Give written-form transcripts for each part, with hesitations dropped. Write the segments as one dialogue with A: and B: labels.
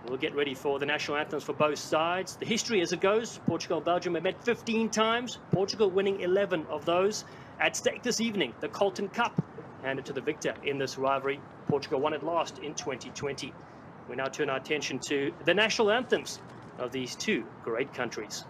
A: We'll get ready for the national anthems for both sides. The history as it goes, Portugal and Belgium have met 15 times, Portugal winning 11 of those. At stake this evening, the Colton Cup, handed to the victor in this rivalry. Portugal won it last in 2020. We now turn our attention to the national anthems of these two great countries.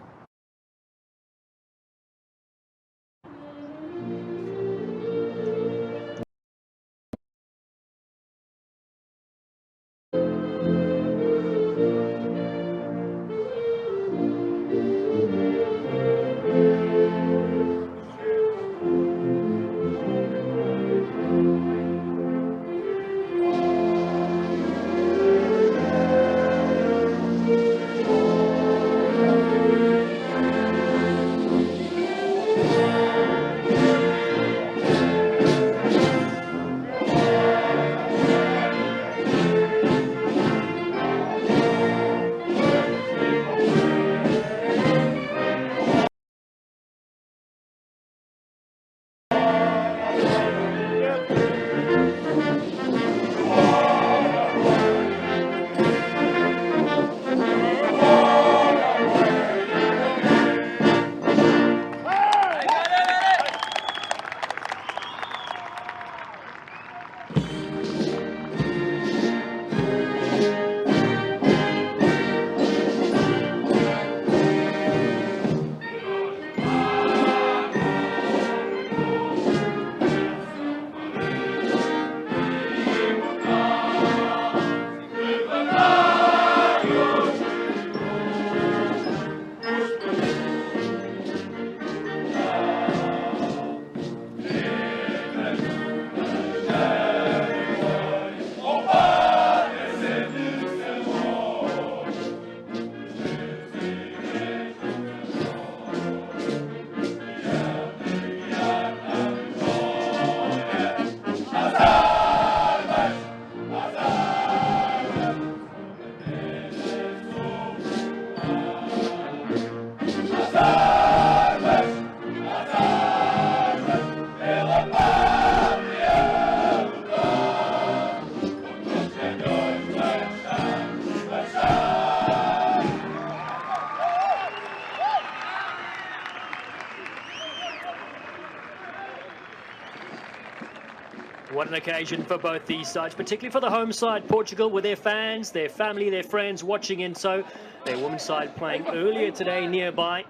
A: What an occasion for both these sides, particularly for the home side, Portugal, with their fans, their family, their friends watching in. So their women's side playing earlier today nearby,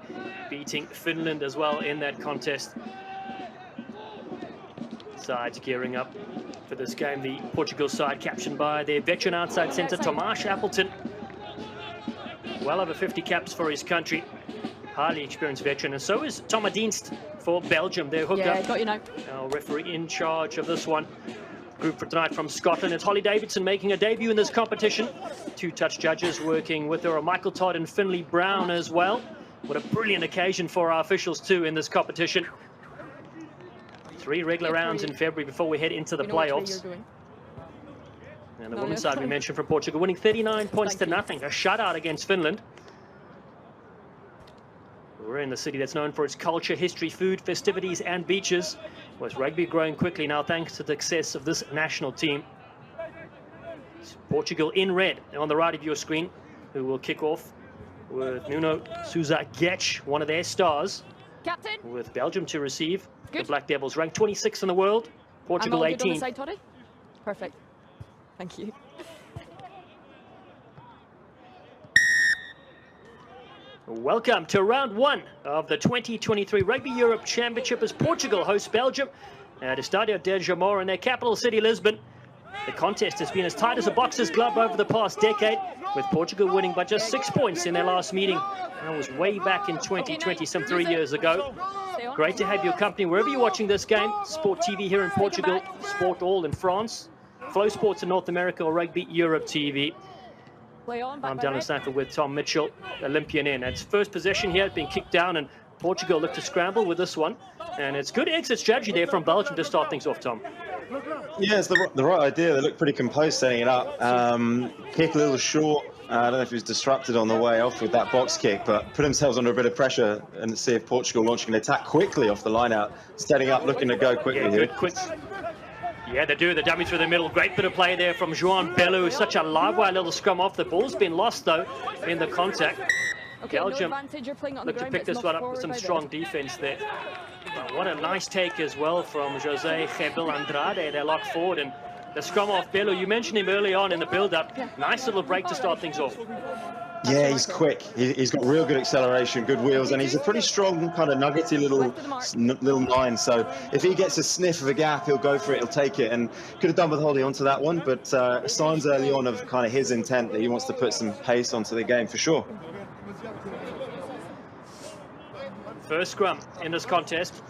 A: beating Finland as well in that contest. Sides gearing up for this game. The Portugal side captioned by their veteran outside centre, Tomáš Appleton. Well over 50 caps for his country. Highly experienced veteran, and so is Thomas Dienst for Belgium. Their hookup.
B: Yeah, got you now.
A: Our referee in charge of this one. Group for tonight from Scotland. It's Holly Davidson making a debut in this competition. Two touch judges working with her are Michael Todd and Finlay Brown as well. What a brilliant occasion for our officials too in this competition. 3 regular rounds in February before we head into the playoffs. And the women's side we mentioned from Portugal winning 39 points to nothing. A shutout against Finland. We're in the city that's known for its culture, history, food, festivities and beaches. With rugby growing quickly now thanks to the success of this national team. It's Portugal in red on the right of your screen, who will kick off with Nuno Sousa Getch, one of their stars.
B: Captain.
A: With Belgium to receive. Good. The Black Devils ranked 26 in the world. Portugal 18.
B: On the side, Toddy? Perfect. Thank you.
A: Welcome to round 1 of the 2023 Rugby Europe Championship as Portugal hosts Belgium at Estadio de Jamor in their capital city, Lisbon. The contest has been as tight as a boxer's glove over the past decade, with Portugal winning by just 6 points in their last meeting. That was way back in 2020, some 3 years ago. Great to have your company wherever you're watching this game. Sport TV here in Portugal, Sport All in France, Flow Sports in North America, or Rugby Europe TV. I'm Dylan Stanford with Tom Mitchell, Olympian in. It's first possession here, being kicked down, and Portugal look to scramble with this one. And it's good exit strategy there from Belgium to start things off, Tom.
C: Yeah, it's the right idea. They look pretty composed setting it up. Kick a little short. I don't know if he was disrupted on the way off with that box kick, but put themselves under a bit of pressure and see if Portugal launching an attack quickly off the line out, setting up, looking to go quickly here.
A: Quick. Yeah, they do. The dummy through the middle. Great bit of play there from João Belo. Such a live wire little scrum off. The ball's been lost, though, in the contact.
B: Okay,
A: Belgium
B: no advantage. You're playing on the
A: look to
B: ground,
A: pick
B: but it's
A: this one
B: knocked
A: up with some
B: forward by
A: strong
B: Red.
A: defense there. But what a nice take as well from José Gebel Andrade. They lock forward, and the scrum off Belo. You mentioned him early on in the build-up.
B: Yeah.
A: Nice little break to start things off.
C: Yeah, he's quick. He's got real good acceleration, good wheels, and he's a pretty strong kind of nuggety little nine. So if he gets a sniff of a gap, he'll go for it, he'll take it, and could have done with holding onto that one, but signs early on of kind of his intent that he wants to put some pace onto the game for sure.
A: First scrum in this contest.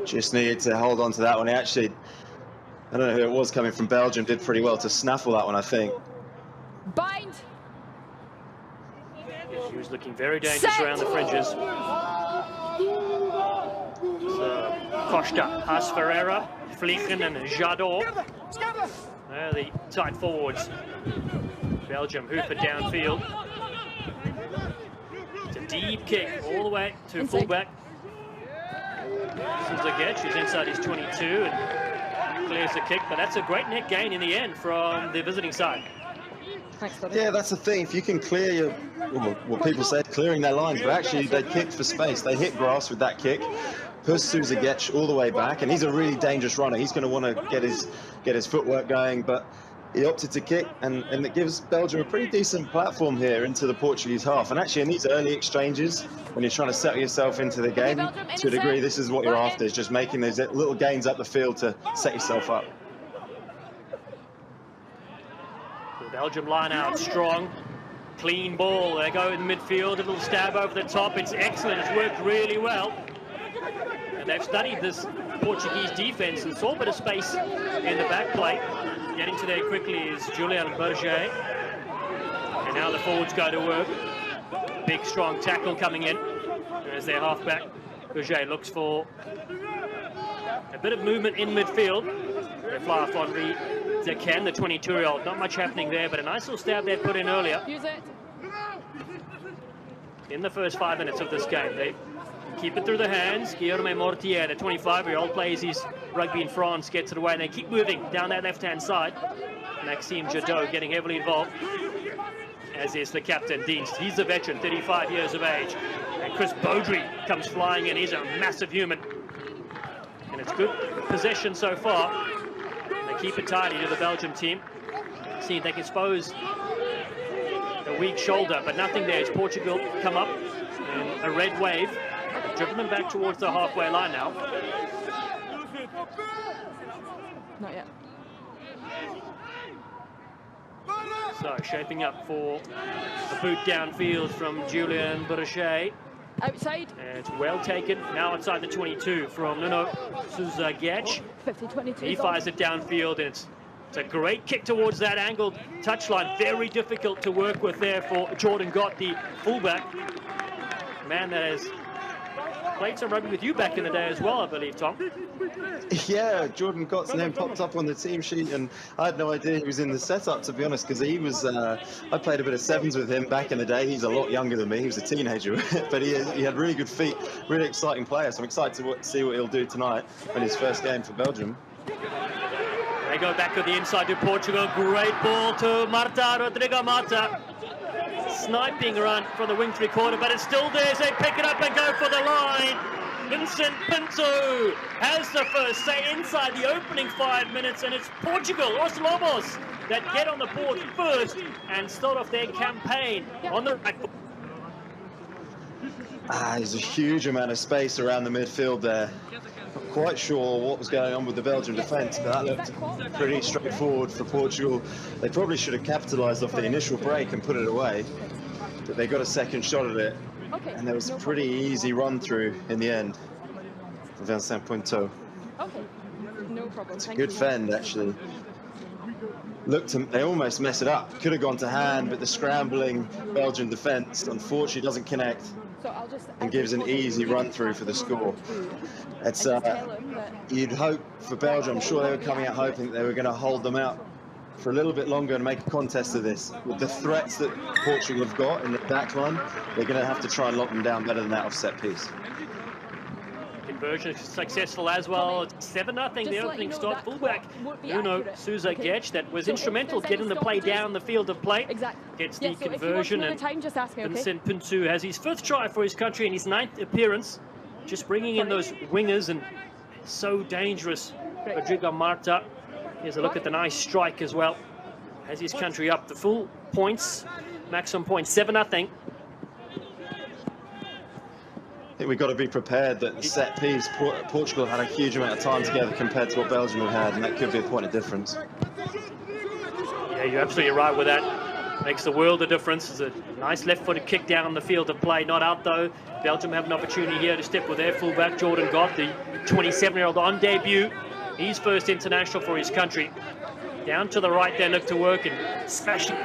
C: Just needed to hold on to that one. He actually, I don't know who it was coming from Belgium, did pretty well to snaffle that one, I think.
B: Bind.
A: He was looking very dangerous around the fringes. So, Costa, Haas Ferreira, Vliegen and Jadot. They're the tight forwards. Belgium hoof it downfield. It's a deep kick all the way to fullback. Zagech is inside his 22 and clears the kick, but that's a great net gain in the end from the visiting side.
B: Thanks, buddy.
C: Yeah, that's the thing. If you can clear your, well, what people say, clearing their lines, but actually they kicked for space. They hit grass with that kick, pushed Zagech all the way back, and he's a really dangerous runner. He's going to want to get his footwork going, but he opted to kick, and it gives Belgium a pretty decent platform here into the Portuguese half. And actually in these early exchanges, when you're trying to settle yourself into the game, to a degree, this is what you're after, is just making those little gains up the field to set yourself up.
A: The Belgium line out strong, clean ball. They go in the midfield, a little stab over the top. It's excellent, it's worked really well. And they've studied this Portuguese defense and saw a bit of space in the back plate. Getting to there quickly is Julian Berger. And now the forwards go to work. Big, strong tackle coming in as their halfback. Berger looks for a bit of movement in midfield. They fly off Henri Zeken, the 22-year-old. Not much happening there, but a nice little stab they put in earlier.
B: Use it.
A: In the first 5 minutes of this game, they keep it through the hands. Guilherme Mortier, the 25-year-old, plays his rugby in France, gets it away, and they keep moving down that left-hand side. Maxime Jadot getting heavily involved, as is the captain, Dienst. He's a veteran, 35 years of age. And Chris Baudry comes flying in. He's a massive human. And it's good possession so far. They keep it tidy to the Belgium team. See if they can expose a weak shoulder, but nothing there as Portugal come up in a red wave. Driven them back towards the halfway line now.
B: Not yet.
A: So shaping up for a boot downfield from Julian Berger.
B: Outside.
A: And it's well taken. Now outside the 22 from Nuno Zagech.
B: 50-22.
A: He fires it downfield, and it's a great kick towards that angled touchline. Very difficult to work with there for Jordan Gott, the fullback. Man that has played some rugby with you back in the day as well, I believe, Tom.
C: Yeah, Jordan Gott's name popped up on the team sheet, and I had no idea he was in the setup, to be honest, because he was, I played a bit of sevens with him back in the day. He's a lot younger than me. He was a teenager, but he had really good feet, really exciting player, so I'm excited to see what he'll do tonight in his first game for Belgium.
A: They go back to the inside to Portugal. Great ball to Marta, Rodrigo Marta. Sniping run from the wing three-quarter, but it's still there as they pick it up and go for the line. Vincent Pinto has the first say inside the opening 5 minutes, and it's Portugal, Os Lobos, that get on the board first and start off their campaign on the right foot.
C: There's a huge amount of space around the midfield there. Not quite sure what was going on with the Belgian defence, but that looked pretty straightforward for Portugal. They probably should have capitalised off the initial break and put it away, but they got a second shot at it, and there was a pretty easy run through in the end for Vincent Pinto.
B: Okay, no problem.
C: It's a good fend, actually. They almost mess it up. Could have gone to hand, but the scrambling Belgian defence unfortunately doesn't connect and gives an easy run through for the score. It's you'd hope for Belgium. I'm sure they were coming out hoping that they were going to hold them out for a little bit longer and make a contest of this. With the threats that Portugal have got in the back line, they're going to have to try and lock them down better than that off set piece.
A: conversion successful as well. It's 7-0, the opening start. Fullback Bruno Souza Getch that was instrumental getting the play down the field of play.
B: Exactly.
A: Gets the conversion, and
B: time, just ask me, okay?
A: Vincent Puntu has his 5th try for his country and his 9th appearance. Just bringing in those wingers, and so dangerous. Rodrigo Marta. Here's a look at the nice strike as well. Has his country up the full points, maximum points, 7-0.
C: I think we've got to be prepared that the set piece, Portugal had a huge amount of time together compared to what Belgium have had, and that could be a point of difference.
A: Yeah, you're absolutely right with that. Makes the world of difference. It's a nice left-footed kick down the field of play. Not out, though. Belgium have an opportunity here to step with their fullback, Jordan Gott, the 27-year-old on debut. His first international for his country. Down to the right, they look to work and smashing.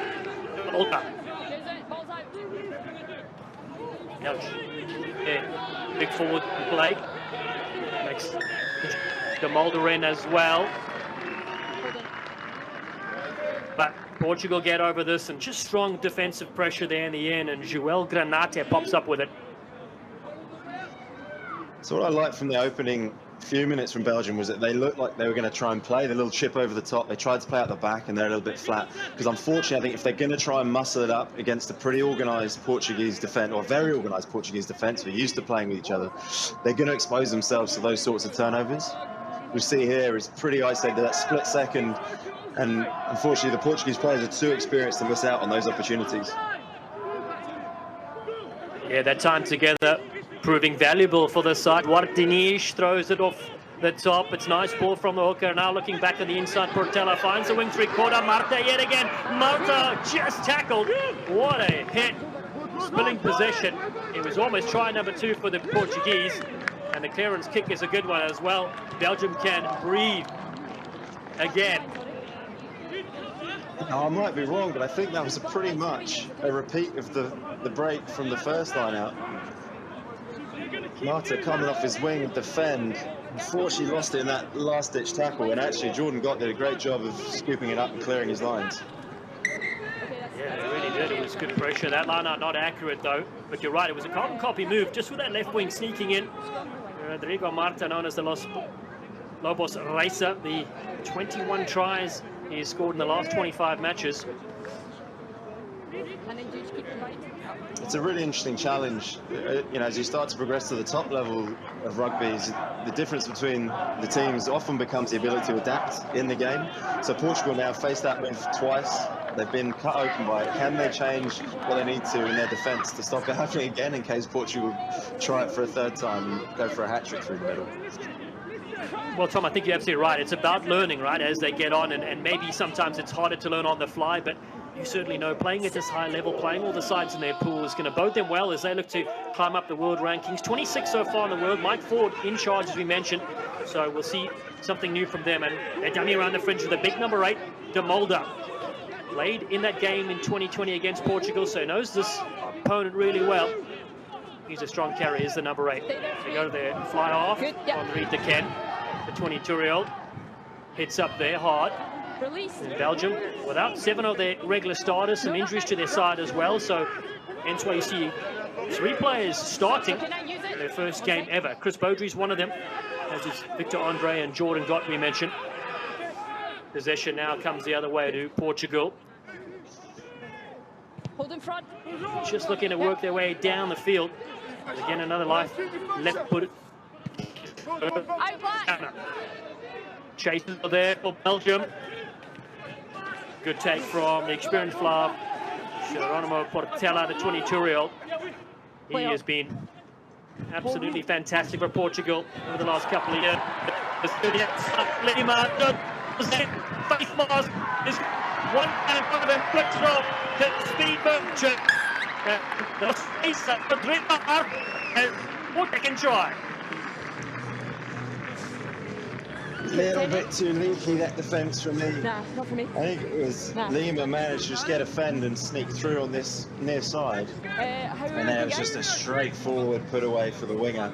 A: Yeah, big forward play. Makes the Mulder in as well. But Portugal get over this, and just strong defensive pressure there in the end, and Joel Granate pops up with it.
C: So what I liked from the opening few minutes from Belgium was that they looked like they were going to try and play the little chip over the top. They tried to play out the back, and they're a little bit flat. Because unfortunately, I think if they're going to try and muscle it up against a pretty organised Portuguese defence, or very organised Portuguese defence, who are used to playing with each other, they're going to expose themselves to those sorts of turnovers. We see here is pretty isolated, that split second, and unfortunately the Portuguese players are too experienced to miss out on those opportunities.
A: Yeah, that time together proving valuable for the side. Martiniz throws it off the top. It's nice ball from the hooker. Now looking back at the inside, Portela finds the wing 3/4. Marta yet again. Marta just tackled. What a hit. Spilling possession. It was almost try number 2 for the Portuguese. And the clearance kick is a good one as well. Belgium can breathe again.
C: Now, I might be wrong, but I think that was pretty much a repeat of the break from the first line out. Marta coming off his wing and defend. Unfortunately lost it in that last-ditch tackle, and actually Jordan Gott did a great job of scooping it up and clearing his lines.
A: Yeah, they really did. It was good pressure. That line out not accurate though, but you're right, it was a carbon copy move just with that left wing sneaking in. Rodrigo Marta, known as the Lobos Racer, the 21 tries he has scored in the last 25 matches.
C: It's a really interesting challenge. You know, as you start to progress to the top level of rugby, the difference between the teams often becomes the ability to adapt in the game. So Portugal now faced that move twice. They've been cut open by it. Can they change what they need to in their defence to stop it happening again in case Portugal try it for a 3rd time and go for a hat-trick through the middle?
A: Well, Tom, I think you're absolutely right. It's about learning, right, as they get on, and maybe sometimes it's harder to learn on the fly, but you certainly know playing at this high level, playing all the sides in their pool is going to bode them well as they look to climb up the world rankings. 26 so far in the world. Mike Ford in charge, as we mentioned. So we'll see something new from them. And they're dummy around the fringe with a big number 8, De Mulder. Played in that game in 2020 against Portugal, so knows this opponent really well. He's a strong carrier, is the number 8. They go to their fly off on the read to Ken. The 22-year-old hits up there hard. In Belgium, without 7 of their regular starters, some injuries to their side as well, so hence why you see 3 players starting their first game ever. Chris Baudry's one of them, as is Victor Andre and Jordan Gott, we mentioned. Possession now comes the other way to Portugal.
B: Hold in front.
A: Just looking to work their way down the field. Again, another left footed. Chases there for Belgium. Good take from the experienced Flav, Geronimo Portela, the 22-year-old. He has been absolutely fantastic for Portugal over the last couple of years. Lima, face mask is one hand from him, flips it off to speed Berger. The face of Rodrigo, what they can try.
C: A little bit too leaky, that defence from me.
B: Nah, not for me.
C: I think it was Lima managed to just get a fend and sneak through on this near side. And then it was just a straightforward put away for the winger.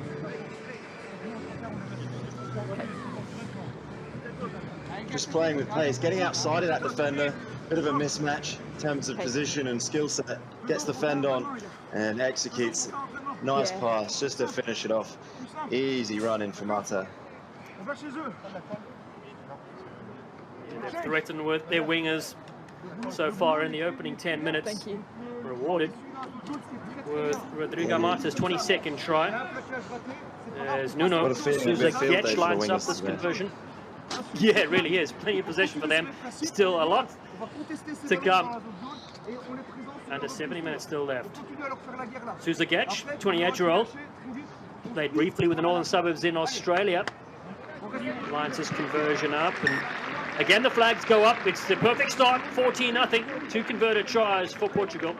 C: Just playing with pace, getting outside of that defender, bit of a mismatch in terms of position and skill set. Gets the fend on and executes. Nice pass just to finish it off. Easy run in for Mata.
A: They've threatened with their wingers so far in the opening 10 minutes.
B: Thank you.
A: Rewarded with Rodrigo Mata's 22nd try. As Nuno
C: What a feeling,
A: Sousa
C: big field day
A: Getch
C: for the
A: lines up
C: wingers
A: this
C: today.
A: conversion. Yeah, it really is. Plenty of possession for them. Still a lot to come. Under 70 minutes still left. Sousa Getch, 28-year-old. Played briefly with the Northern Suburbs in Australia. Lines his conversion up. And again, the flags go up. It's the perfect start. 14-0. 2 converted tries for Portugal.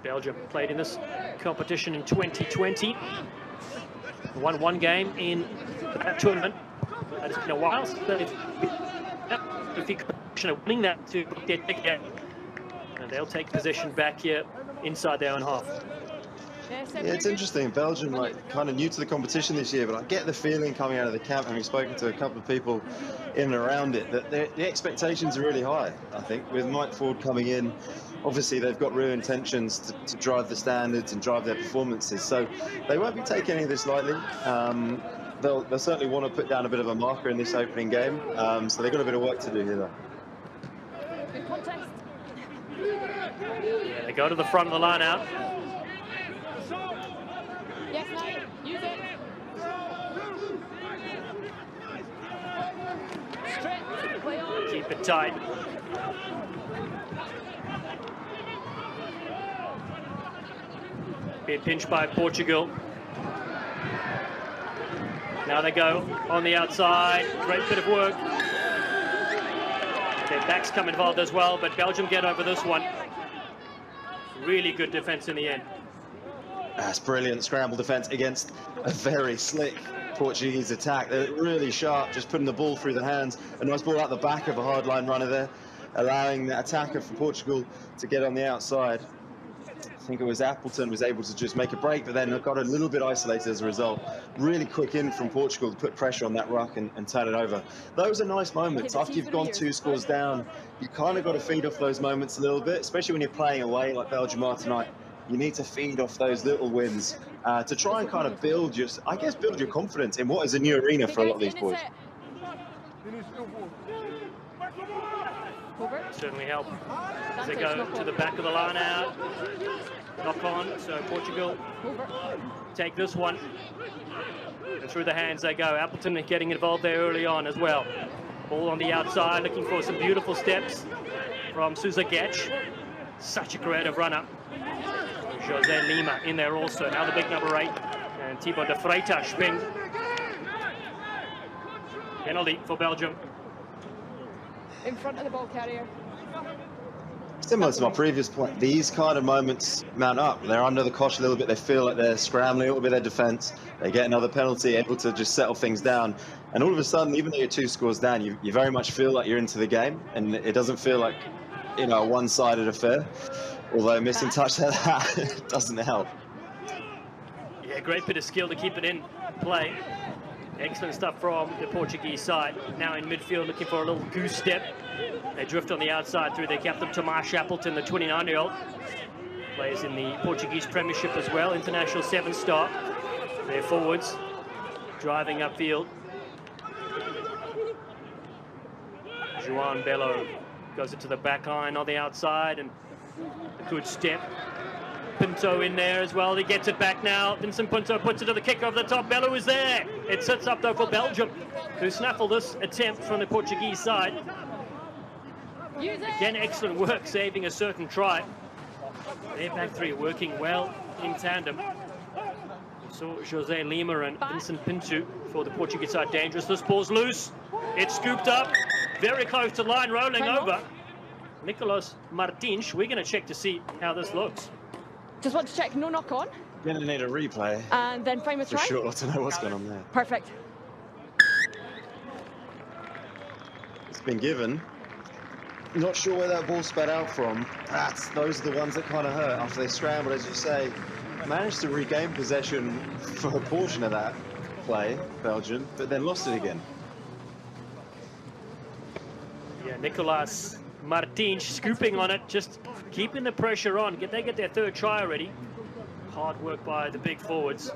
A: Belgium played in this competition in 2020. Won one game in that tournament. It's been a while since they've been winning that to their ticket. And they'll take possession back here inside their own half.
C: Yeah, it's interesting. Belgium, like, kind of new to the competition this year, but I get the feeling coming out of the camp, having spoken to a couple of people in and around it, that the expectations are really high. I think with Mike Ford coming in, obviously they've got real intentions to drive the standards and drive their performances. So they won't be taking any of this lightly. They'll certainly want to put down a bit of a marker in this opening game. So they've got a bit of work to do here, though.
B: Good contest.
A: Yeah, they go to the front of the line out.
B: Yes, mate. Use it. Straight. Play on.
A: Keep it tight. Bit pinched by Portugal. Now they go on the outside. Great bit of work. Their backs come involved as well, but Belgium get over this one. Really good defense in the end.
C: That's brilliant scramble defense against a very slick Portuguese attack. They're really sharp, just putting the ball through the hands. A nice ball out the back of a hardline runner there, allowing the attacker for Portugal to get on the outside. I think it was Appleton was able to just make a break, but then got a little bit isolated as a result. Really quick in from Portugal to put pressure on that ruck and turn it over. Those are nice moments. After you've gone 2 scores down, you kind of got to feed off those moments a little bit, especially when you're playing away like Belgium are tonight. You need to feed off those little wins to try and kind of build your confidence in what is a new arena for a lot of these boys.
A: Certainly help as they go to the back of the line out. Knock on, so Portugal take this one. And through the hands they go. Appleton getting involved there early on as well. Ball on the outside, looking for some beautiful steps from Sousa Getch. Such a creative runner. Jose Lima in there also. Now the big number 8. And Thibaut de Freitas spin. Penalty for Belgium.
B: In front of the ball carrier.
C: Similar to my previous point, these kind of moments mount up. They're under the cosh a little bit. They feel like they're scrambling a little bit of their defense. They get another penalty, able to just settle things down. And all of a sudden, even though you're 2 scores down, you very much feel like you're into the game. And it doesn't feel like, you know, a one-sided affair. Although missing touch like that doesn't help.
A: Yeah, great bit of skill to keep it in play. Excellent stuff from the Portuguese side. Now in midfield, looking for a little goose step. They drift on the outside through their captain, Tomas Appleton, the 29-year-old. Plays in the Portuguese Premiership as well, international 7-star. Their forwards driving upfield. João Belo goes into the back line on the outside, and a good step. Pinto in there as well. He gets it back now. Vincent Pinto puts it to the kick over the top. Belo is there. It sits up though for Belgium, who snaffled this attempt from the Portuguese side. Again, excellent work saving a certain try. Their back three working well in tandem. We saw Jose Lima and Vincent Pinto for the Portuguese side dangerous. This ball's loose. It's scooped up. Very close to line, rolling over. Nicolas Martins. We're going to check to see how this looks.
B: Just want to check, no knock on.
C: Gonna need a replay.
B: And then fine with
C: for
B: try.
C: sure to know what's going on there.
B: Perfect.
C: It's been given. Not sure where that ball sped out from. Those are the ones that kind of hurt after they scrambled, as you say. Managed to regain possession for a portion of that play, Belgium, but then lost it again.
A: Yeah, Nicolas Martins scooping on it, just keeping the pressure on. They get their third try already. Hard work by the big forwards.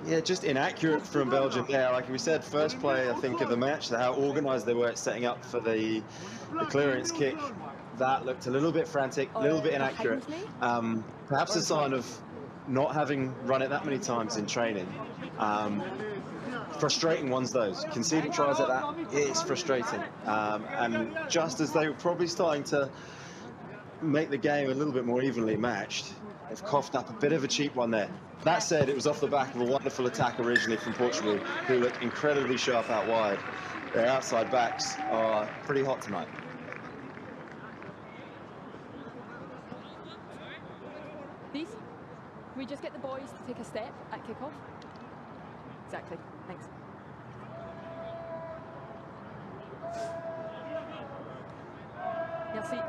C: Yeah, just inaccurate from Belgium there. Like we said, first play, I think, of the match, how organised they were at setting up for the clearance kick. That looked a little bit frantic, a little bit inaccurate. Perhaps a sign of not having run it that many times in training. Frustrating ones, those. Conceding tries at that is frustrating. And just as they were probably starting to make the game a little bit more evenly matched, they've coughed up a bit of a cheap one there. That said, it was off the back of a wonderful attack originally from Portugal, who look incredibly sharp out wide. Their outside backs are pretty hot tonight.
B: These? We just get the boys to take a step at kickoff? Exactly. Thanks. Merci.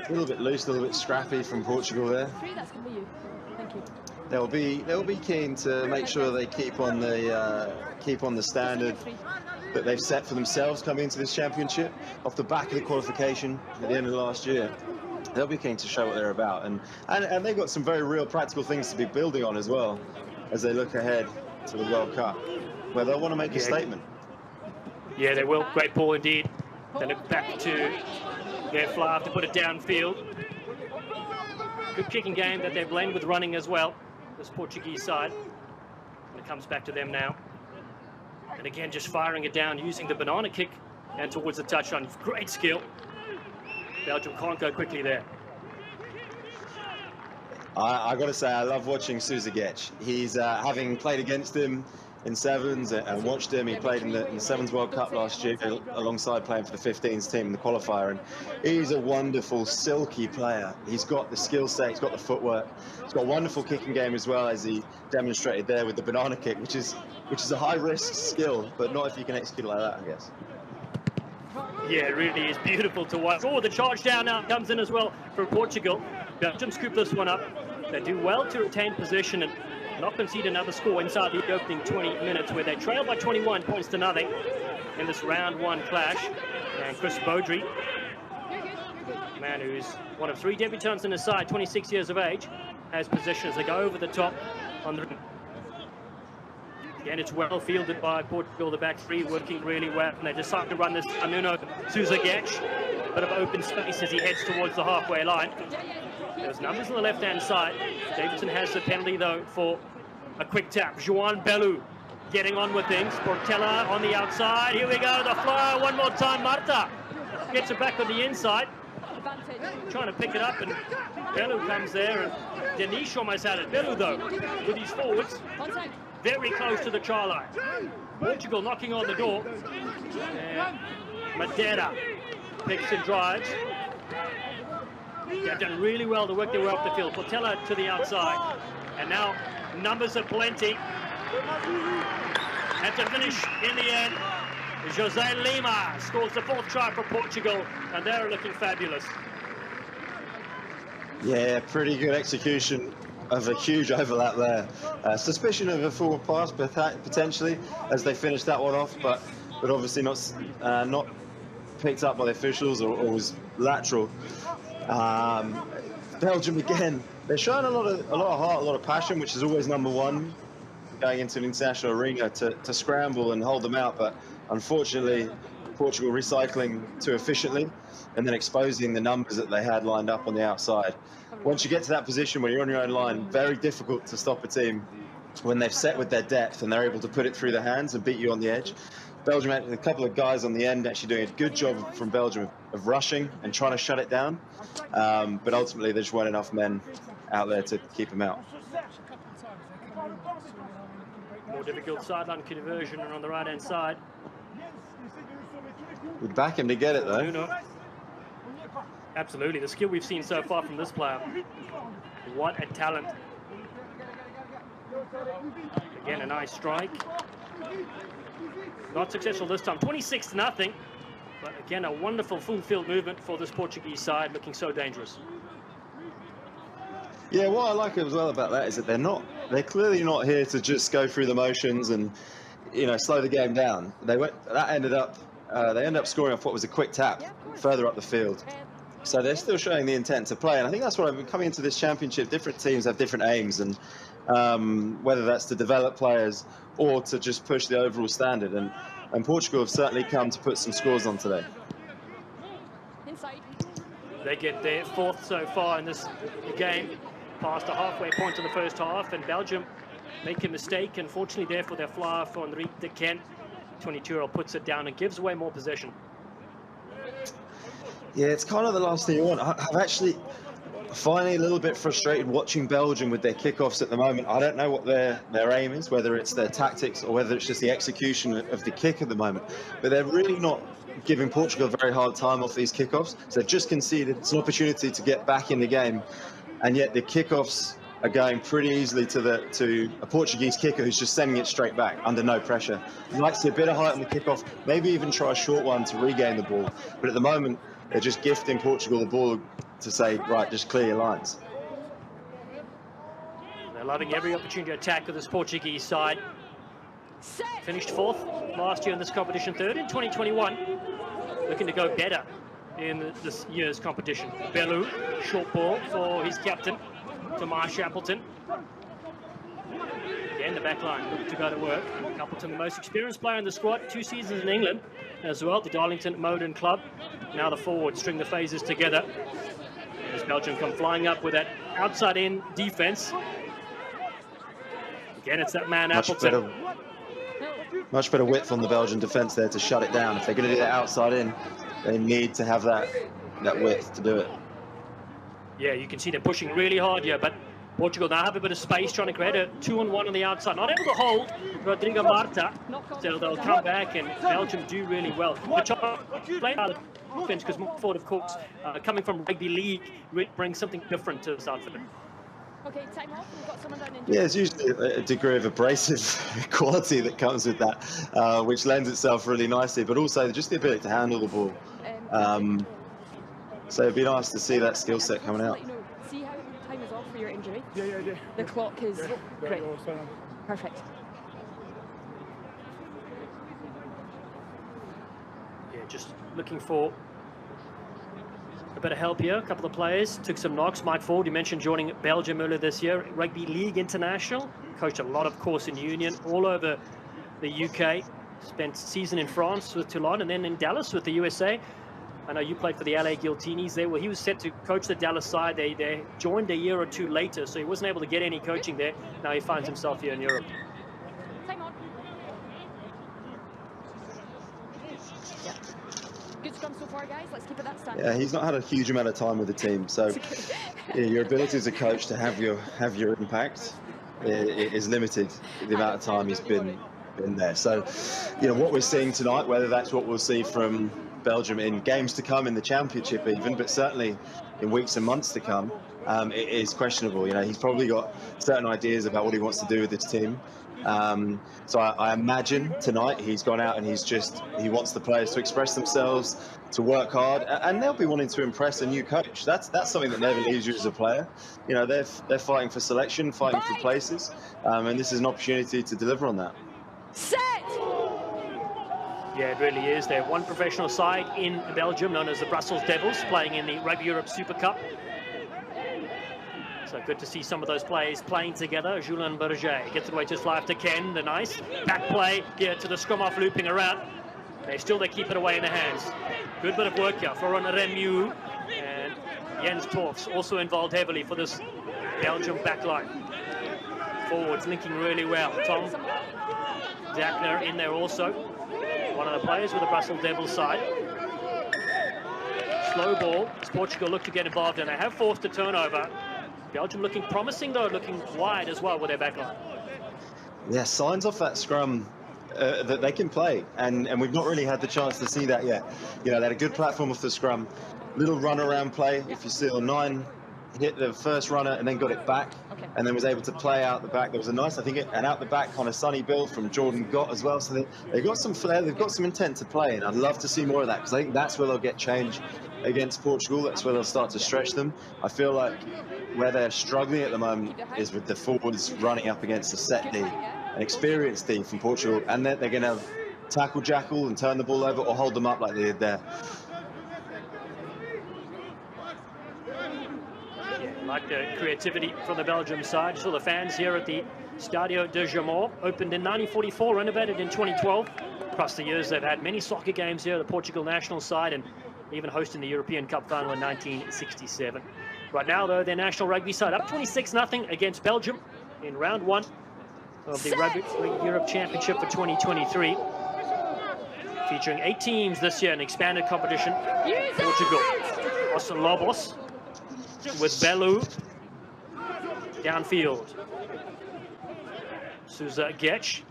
C: A little bit loose, a little bit scrappy from Portugal there.
B: That's going to be you. Thank you.
C: They'll be keen to make sure they keep on the standard that they've set for themselves coming into this championship off the back of the qualification at the end of last year. They'll be keen to show what they're about, and they've got some very real practical things to be building on as well as they look ahead to the World Cup, where they'll want to make a statement.
A: Yeah, they will. Great ball indeed. They look back to their fly to put it downfield. Good kicking game that they blend with running as well, this Portuguese side. And it comes back to them now. And again, just firing it down, using the banana kick and towards the touchline. Great skill. Belgium can't go quickly there.
C: I got to say, I love watching Sousa Getch. He's having played against him in sevens and watched him. He played in the Sevens World Cup last year alongside playing for the 15s team in the qualifier, and he's a wonderful, silky player. He's got the skill set, he's got the footwork, he's got a wonderful kicking game as well, as he demonstrated there with the banana kick, which is a high-risk skill, but not if you can execute it like that, I guess.
A: Yeah, it really is beautiful to watch. Oh, the charge down now comes in as well from Portugal. Belgium scoop this one up. They do well to retain possession and not concede another score inside the opening 20 minutes, where they trail by 21 points to nothing in this round one clash. And Chris Baudry, man who's one of 3 debutants in his side, 26 years of age, has possession as they go over the top on the... Again, it's well fielded by Portugal, the back three working really well, and they decide to run this Anuno Sousa Getch. Bit of open space as he heads towards the halfway line. There's numbers on the left-hand side. Davidson has the penalty, though, for a quick tap. João Belu getting on with things. Portela on the outside. Here we go, the flow. One more time, Marta gets it back on the inside. Trying to pick it up, and Belu comes there, and Denish almost had it. Belu, though, with his forwards, very close to the try line. Portugal knocking on the door. And Madeira picks and drives. They've done really well to work their way up the field. Portela to the outside. And now numbers are plenty. And to finish in the end, José Lima scores the 4th try for Portugal, and they're looking fabulous.
C: Yeah, pretty good execution of a huge overlap there. Suspicion of a forward pass potentially as they finished that one off, but obviously not picked up by the officials or was lateral. Belgium again, they're showing a lot of heart, a lot of passion, which is always number one going into an international arena, to scramble and hold them out, but unfortunately Portugal recycling too efficiently and then exposing the numbers that they had lined up on the outside. Once you get to that position where you're on your own line, very difficult to stop a team when they've set with their depth and they're able to put it through the hands and beat you on the edge. Belgium had a couple of guys on the end actually doing a good job from Belgium of rushing and trying to shut it down, but ultimately there just weren't enough men out there to keep them out.
A: More difficult sideline conversion and on the right-hand side.
C: We'd back him to get it though.
A: Nuno. Absolutely, the skill we've seen so far from this player. What a talent. Again, a nice strike. Not successful this time, 26-0. But again, a wonderful full field movement for this Portuguese side, looking so dangerous.
C: Yeah, what I like as well about that is that they're clearly not here to just go through the motions and, you know, slow the game down. They ended up scoring off what was a quick tap further up the field. So they're still showing the intent to play, and I think that's what I've been coming into this championship. Different teams have different aims, and whether that's to develop players or to just push the overall standard. And Portugal have certainly come to put some scores on today.
A: They get their fourth so far in this game, past the halfway point of the first half, and Belgium make a mistake, unfortunately there for their flyer for Enrique de Ken. 22-year-old puts it down and gives away more possession.
C: Yeah, it's kind of the last thing you want. I'm actually finding a little bit frustrated watching Belgium with their kickoffs at the moment. I don't know what their aim is, whether it's their tactics or whether it's just the execution of the kick at the moment. But they're really not giving Portugal a very hard time off these kickoffs. So they've just conceded. It's an opportunity to get back in the game, and yet the kickoffs are going pretty easily to a Portuguese kicker who's just sending it straight back under no pressure. He likes to see a bit of height on the kickoff, maybe even try a short one to regain the ball. But at the moment, they're just gifting Portugal the ball to say, right, just clear your lines.
A: They're loving every opportunity to attack with this Portuguese side. Finished fourth last year in this competition, third in 2021. Looking to go better in this year's competition. Bellew, short ball for his captain, Tomas Appleton. Again, the back line looking to go to work. Appleton, the most experienced player in the squad, 2 seasons in England as well, the Darlington Modern Club. Now the forwards string the phases together. As Belgium come flying up with that outside-in defense. Again, it's that man Appleton.
C: Much better width on the Belgian defence there to shut it down. If they're going to do that outside in, they need to have that width to do it.
A: Yeah, you can see they're pushing really hard here, but Portugal now have a bit of space, trying to create a 2-on-1 on the outside. Not able to hold Rodrigo Marta, so they'll come back, and Belgium do really well. Playing out of defense, because Montfort, of course, coming from Rugby League, brings something different to this outfit.
B: Okay, time off. We've got someone down in.
C: Yeah, it's usually a degree of abrasive quality that comes with that, which lends itself really nicely, but also just the ability to handle the ball. So it'd be nice to see that skill set coming out.
B: See how time is off for your injury?
D: Yeah.
B: The clock is great. Perfect.
A: Yeah, just looking for a bit of help here. A couple of players took some knocks. Mike Ford, you mentioned, joining Belgium earlier this year. Rugby League international. Coached a lot, of course, in Union, all over the UK. Spent season in France with Toulon and then in Dallas with the USA. I know you played for the LA Guiltinis there. Well, he was set to coach the Dallas side. They joined a year or two later, so he wasn't able to get any coaching there. Now he finds himself here in Europe.
B: Time on. Yeah. Good scrum so far, guys. Let's keep it that standard.
C: Yeah, he's not had a huge amount of time with the team, so yeah, your ability as a coach to have your impact is limited. The amount of time he's been there. So, you know, what we're seeing tonight, whether that's what we'll see from Belgium in games to come in the championship even, but certainly in weeks and months to come, it is questionable. You know, he's probably got certain ideas about what he wants to do with this team. So I imagine tonight he's gone out and he wants the players to express themselves, to work hard, and they'll be wanting to impress a new coach. That's something that never leaves you as a player. You know, they're fighting for selection, fighting for places, and this is an opportunity to deliver on that.
B: Set!
A: Yeah, it really is. They're one professional side in Belgium, known as the Brussels Devils, playing in the Rugby Europe Super Cup. So good to see some of those players playing together. Julien Berger gets it away to his life to Ken. The nice back play here to the scrum off, looping around. They keep it away in the hands. Good bit of work here for Remu, and Jens Torfs also involved heavily for this Belgium backline. Forwards linking really well. Tom Dackner in there also. One of the players with the Brussels Devils side. Slow ball as Portugal look to get involved, and they have forced a turnover. Belgium looking promising though, looking wide as well with their backline.
C: Yeah, signs off that scrum that they can play, and we've not really had the chance to see that yet. You know, they had a good platform off the scrum, little run around play. If you see on 9, hit the first runner and then got it back, and then was able to play out the back. There was a nice, I think, an out the back kind of sunny build from Jordan Gott as well. So they've got some flair, they've got some intent to play, and I'd love to see more of that, because I think that's where they'll get change against Portugal. That's where they'll start to stretch them. I feel like where they're struggling at the moment is with the forwards running up against a set D, an experienced D from Portugal, and they're going to tackle Jackal and turn the ball over or hold them up like they did there.
A: Like the creativity from the Belgium side. So the fans here at the Stadio de Jamor, opened in 1944, renovated in 2012. Across the years, they've had many soccer games here, the Portugal national side, and even hosting the European Cup final in 1967. Right now, though, their national rugby side up 26-0 against Belgium in round 1 of the Rugby Europe Championship for 2023. Featuring 8 teams this year in expanded competition. Portugal, Lobos, with Bellu downfield. Sousa Getch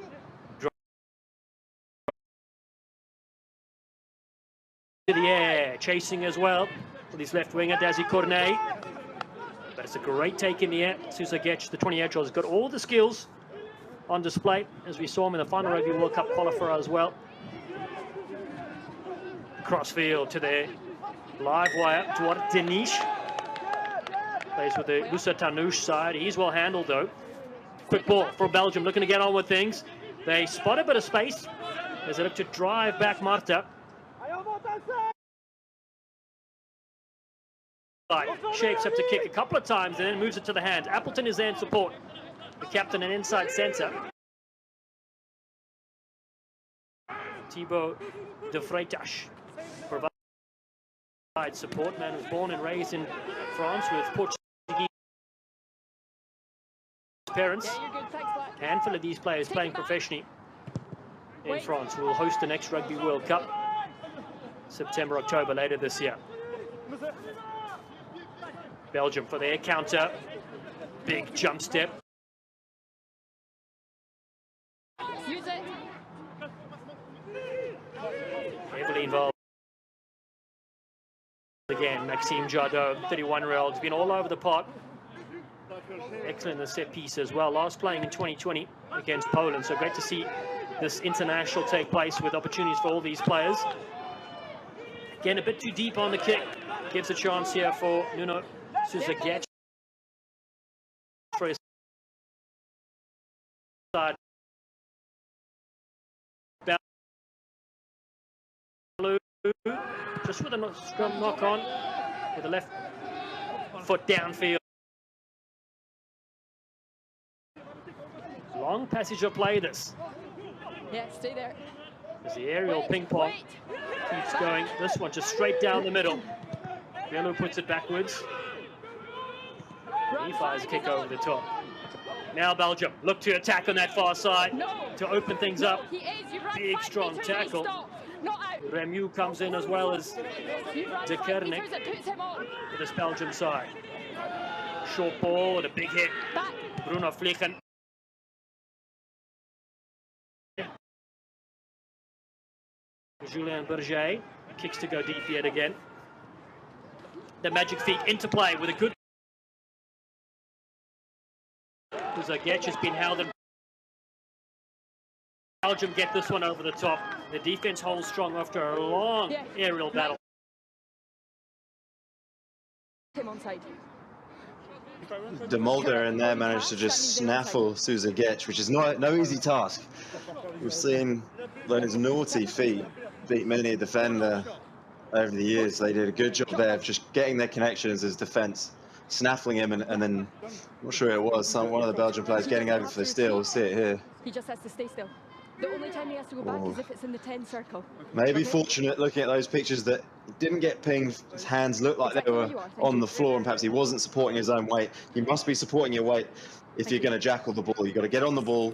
A: to the air, chasing as well with his left winger Dazi Cornet. But it's a great take in the air. Sousa Getch, the 28-year-old, has got all the skills on display, as we saw him in the final Rugby World Cup qualifier as well. Crossfield to the live wire toward Denish. Plays with the Musa Tanush side. He's well handled though. Quick ball for Belgium, looking to get on with things. They spot a bit of space as they look to drive back Marta. Shapes up to kick a couple of times and then moves it to the hands. Appleton is there in support. The captain and inside centre. Thibaut de Freitas provides support. Man was born and raised in France with Portuguese parents. A handful of these players playing professionally in France who will host the next Rugby World Cup September, October later this year. Belgium for their counter. Big jump step. Heavily involved again. Maxime Jadot, 31-year-old, has been all over the park. Excellent in the set piece as well. Last playing in 2020 against Poland. So great to see this international take place with opportunities for all these players. Again, a bit too deep on the kick. Gives a chance here for Nuno Sousa Getch for his side. Just with a scrum knock on with the left foot downfield. Long passage of play this.
B: Yeah, stay there.
A: As the aerial ping pong keeps going. This one just straight down the middle. Bellu puts it backwards. He fires a kick over the top. Now Belgium look to attack on that far side to open things up. Big strong tackle. Remu comes in as well as De Kernik for this Belgium side. Short ball and a big hit. Bruno Vliegen. Julien Berger kicks to go deep yet again. The magic feet into play with a good. Getch has been held in. Belgium get this one over the top. The defense holds strong after a long aerial battle.
B: Him on side.
C: De Mulder in there managed to just snaffle Sousa Getch, which is no easy task. We've seen his naughty feet beat many a defender over the years. They did a good job there of just getting their connections as defence, snaffling him, and then, I'm not sure it was, one of the Belgian players getting over for the steal. We'll see it here.
B: He just has to stay still. The only time he has to go back is if it's in the 10 circle.
C: Maybe fortunate looking at those pictures that didn't get pinged. His hands looked like they were on the floor, and perhaps he wasn't supporting his own weight. You must be supporting your weight if you're going to jackal the ball. You've got to get on the ball,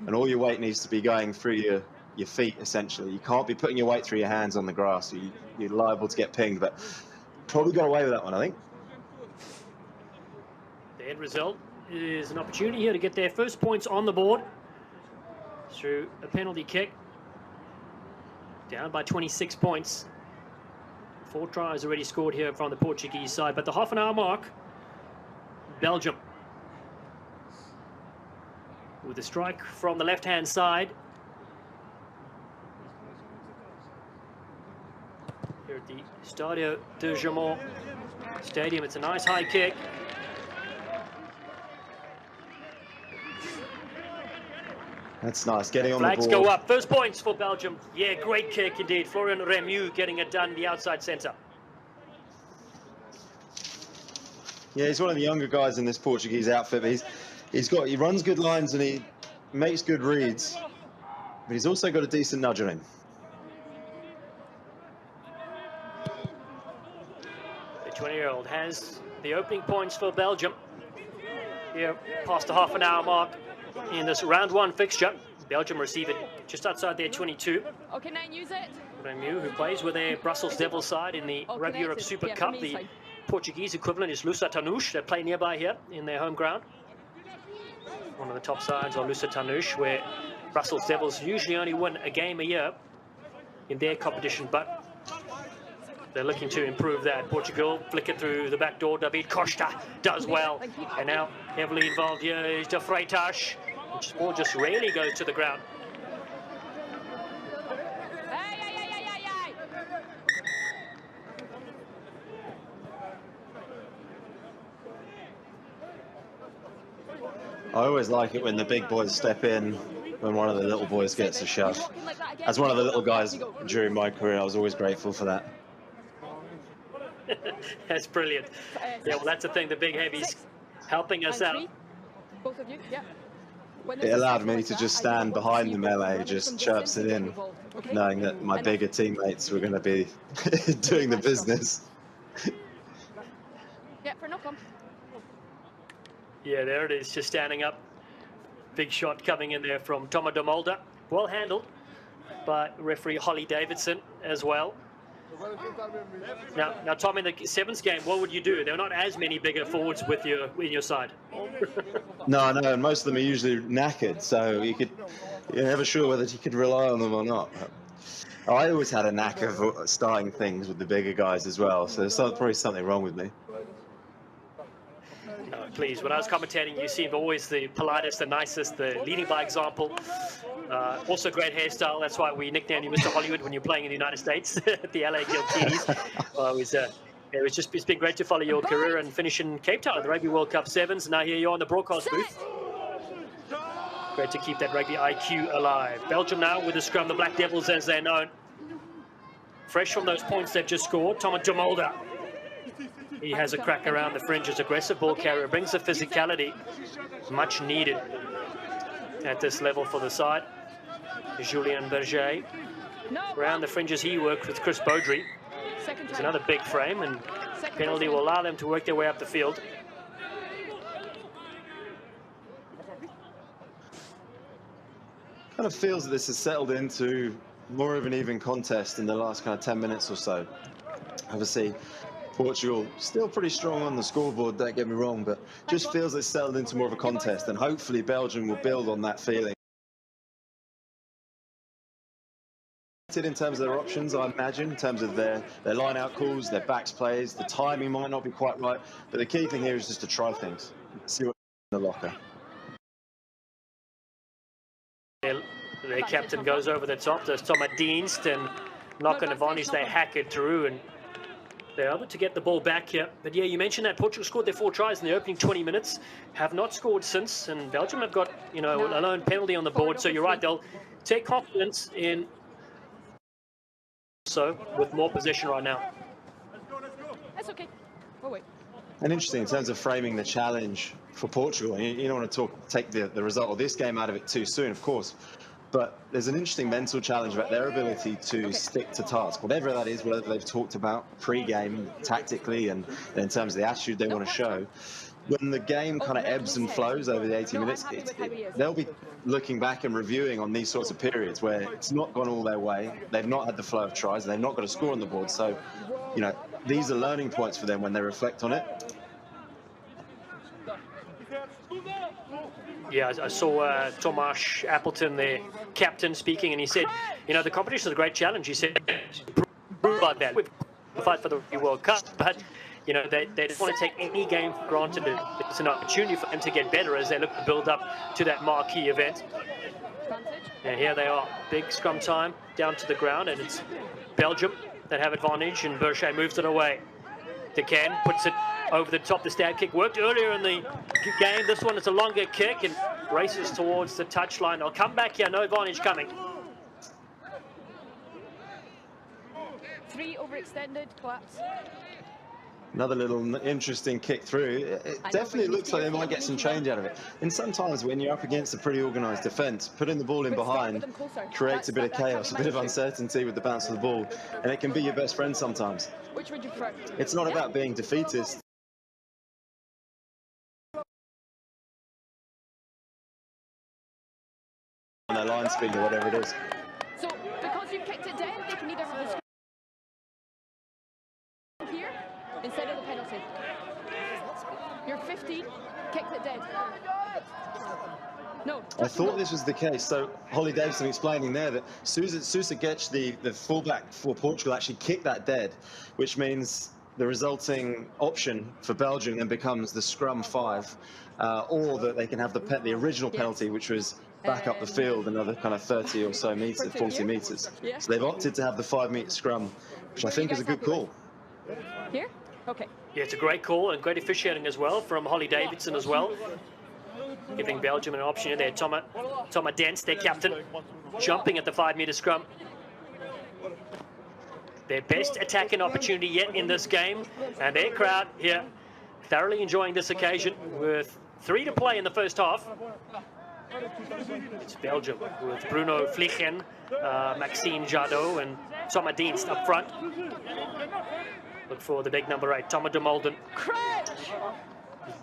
C: and all your weight needs to be going through your feet, essentially. You can't be putting your weight through your hands on the grass. You're liable to get pinged, but probably got away with that one, I think.
A: The end result is an opportunity here to get their first points on the board through a penalty kick. Down by 26 points. 4 tries already scored here from the Portuguese side, but the half-an-hour mark, Belgium with a strike from the left-hand side. Here at the Stadio de Jamor Stadium, it's a nice high kick.
C: That's nice, getting on the
A: Flags
C: board.
A: go up. First points for Belgium. Yeah, great kick indeed. Florian Remu getting it done, the outside centre.
C: Yeah, he's one of the younger guys in this Portuguese outfit, but he runs good lines and he makes good reads, but he's also got a decent nudge on him.
A: The 20-year-old has the opening points for Belgium. Here, past the half-an-hour mark in this round 1 fixture. Belgium receive it just outside their 22.
B: Okay, 9, use it.
A: Remu, who plays with their Brussels Devils side in the Rugby Europe Super Cup. The Portuguese equivalent is Lusitanush. They play nearby here in their home ground. One of the top sides are Lusitanush, where Brussels Devils usually only win a game a year in their competition, but they're looking to improve that. Portugal flick it through the back door. David Costa does well. And now heavily involved here is De Freitas, which ball just rarely goes to the ground.
C: I always like it when the big boys step in when one of the little boys gets a shove. As one of the little guys during my career, I was always grateful for that.
A: That's brilliant. Yeah, well, that's the thing, the big heavies helping us out.
B: Both of you, yeah.
C: It allowed me to just stand behind the melee, just chirps it in, knowing that my bigger teammates were going to be doing the business.
B: Yeah, for knock-on.
A: Yeah, there it is, just standing up. Big shot coming in there from Tomo de Mulder. Well handled by referee Holly Davidson as well. Now, Tom, in the sevens game, what would you do? There are not as many bigger forwards with you in your side.
C: No, and most of them are usually knackered, so you're never sure whether you could rely on them or not. I always had a knack of starting things with the bigger guys as well, so there's probably something wrong with me.
A: Please, when I was commentating, you seemed always the politest, the nicest, the leading by example. Also great hairstyle. That's why we nicknamed you Mr. Hollywood when you're playing in the United States at the LA Giltinis. It's been great to follow your career and finish in Cape Town at the Rugby World Cup Sevens. Now here you are in the broadcast booth. Great to keep that rugby IQ alive. Belgium now with the scrum, the Black Devils as they're known. Fresh from those points they've just scored. Tomo de Mulder. He has a crack around the fringes, aggressive ball carrier, brings the physicality, much needed at this level for the side. Julien Berger. Around the fringes he worked with Chris Baudry. It's another big frame, and penalty will allow them to work their way up the field.
C: Kind of feels that this has settled into more of an even contest in the last kind of 10 minutes or so. Obviously, Portugal still pretty strong on the scoreboard, don't get me wrong, but just feels it's settled into more of a contest, and hopefully Belgium will build on that feeling. In terms of their options, I imagine, in terms of their line-out calls, their backs plays, the timing might not be quite right, but the key thing here is just to try things, see what's in the locker.
A: Their captain goes over the top. There's Thomas Dienst and Knock and Avanish. They hack it through, and they're able to get the ball back here. But yeah, you mentioned that Portugal scored their 4 tries in the opening 20 minutes, have not scored since, and Belgium have got, a lone penalty on the board. So you're right, they'll take confidence in with more possession right now.
B: That's okay. Oh wait.
C: And interesting in terms of framing the challenge for Portugal. You don't want to take the result of this game out of it too soon, of course. But there's an interesting mental challenge about their ability to stick to task, whatever that is, whatever they've talked about pre-game, tactically, and in terms of the attitude they want to show. When the game kind of ebbs and flows over the 80 minutes, they'll be looking back and reviewing on these sorts of periods where it's not gone all their way, they've not had the flow of tries, and they've not got a score on the board. So, you know, these are learning points for them when they reflect on it.
A: Yeah, I saw Tomasz Appleton, their captain, speaking, and he said, you know, the competition is a great challenge. He said, prove like that. We've fight for the World Cup, but, you know, they don't want to take any game for granted. It's an opportunity for them to get better as they look to build up to that marquee event. And here they are, big scrum time, down to the ground, and it's Belgium that have advantage, and Berger moves it away. Decan puts it over the top. The stab kick worked earlier in the game. This one is a longer kick and races towards the touchline. I'll come back here, no advantage coming.
B: 3 overextended, collapse.
C: Another little interesting kick through. It definitely looks like they might get some change out of it. And sometimes when you're up against a pretty organised defence, putting the ball in behind creates a bit of chaos, a bit of uncertainty with the bounce of the ball, and it can be your best friend sometimes.
B: Which would you prefer?
C: It's not about being defeatist. On their line speed or whatever it is.
B: So, because you've kicked it down, they can either have the scrum here instead of the penalty. You're 15, kicked it dead. No.
C: I thought this was the case. So Holly Davidson explaining there that Sousa Getch, the fullback for Portugal, actually kicked that dead, which means the resulting option for Belgium then becomes the scrum 5, or that they can have the original penalty, which was back up the field another kind of 30 or so meters, 40 meters. So they've opted to have the 5-meter scrum, which I think is a good call.
B: Here? Okay.
A: Yeah, it's a great call and great officiating as well from Holly Davidson as well, giving Belgium an option there. Thomas Dents, their captain, jumping at the 5-meter scrum. Their best attacking opportunity yet in this game, and their crowd here thoroughly enjoying this occasion with 3 to play in the first half. It's Belgium with Bruno Vliegen, Maxime Jadot, and Thomas Dienst up front. Look for the big number 8, Thomas de Molden.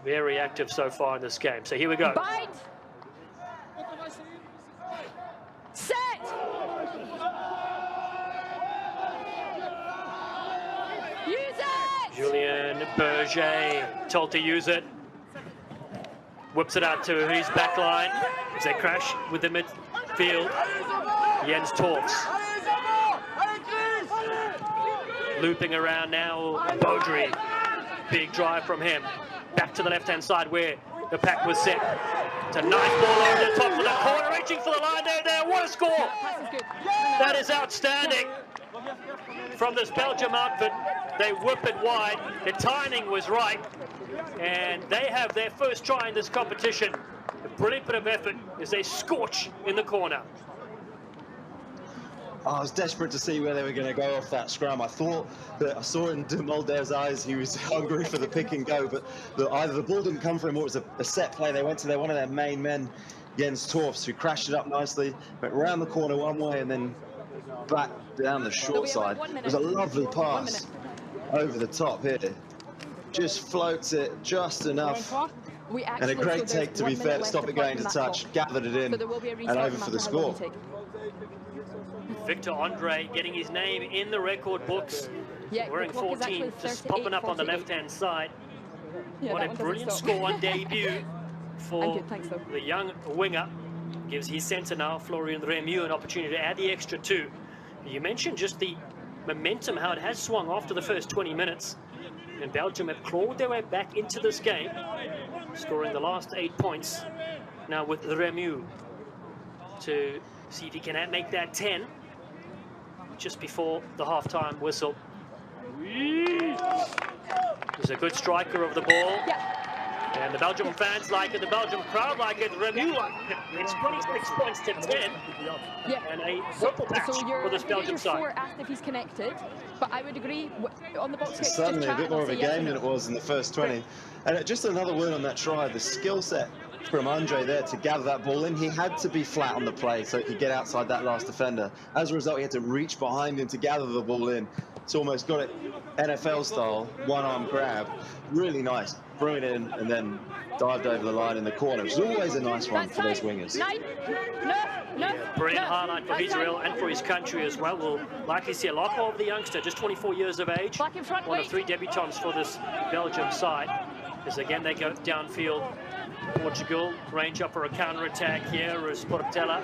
A: Very active so far in this game. So here we go.
B: Bind. Set. Use it.
A: Julien Berger told to use it. Whips it out to his back line as they crash with the midfield. Jens Torfs. Looping around now, Baudry. Big drive from him. Back to the left-hand side where the pack was set. It's a nice ball over the top of the corner, reaching for the line there. What a score! That is outstanding from this Belgium outfit. They whip it wide. The timing was right. And they have their first try in this competition. A brilliant bit of effort as they scorch in the corner.
C: I was desperate to see where they were going to go off that scrum. I thought that I saw in de Molder's eyes he was hungry for the pick and go, but either the ball didn't come for him or it was a set play. They went to one of their main men, Jens Torfs, who crashed it up nicely, went round the corner one way and then back down the short side. It was a lovely pass over the top here. Just floats it just enough. And a great take, to be fair, to stop it going to touch, gathered it in, and over for the score.
A: Victor Andre getting his name in the record books, wearing 14, just popping up on the left-hand side. What a brilliant score on debut for the young winger. Gives his centre now, Florian Remieux, an opportunity to add the extra 2. You mentioned just the momentum, how it has swung after the first 20 minutes. And Belgium have clawed their way back into this game, scoring the last 8 points. Now with Remieux to see if he can make that 10 just before the half-time whistle. He's a good striker of the ball. And the Belgium fans like it, the Belgium crowd like it, Remieux like it. It's 26 points to 10. And a triple patch for this Belgium side.
B: Asked if he's connected, but I would agree on the box.
C: It's suddenly a bit more of a game than it was in the first 20. And just another word on that try, the skill set from Andre there to gather that ball in. He had to be flat on the play so he could get outside that last defender. As a result, he had to reach behind him to gather the ball in. It's almost got it NFL style, one-arm grab. Really nice. Threw it in and then dived over the line in the corner, which is always a nice one for those wingers.
A: Yeah, brilliant highlight for Israel and for his country as well. We'll likely see a lot more of the youngster, just 24 years of age. One of 3 debutants for this Belgium side. As again they go downfield. Portugal range up for a counter-attack here as Portela.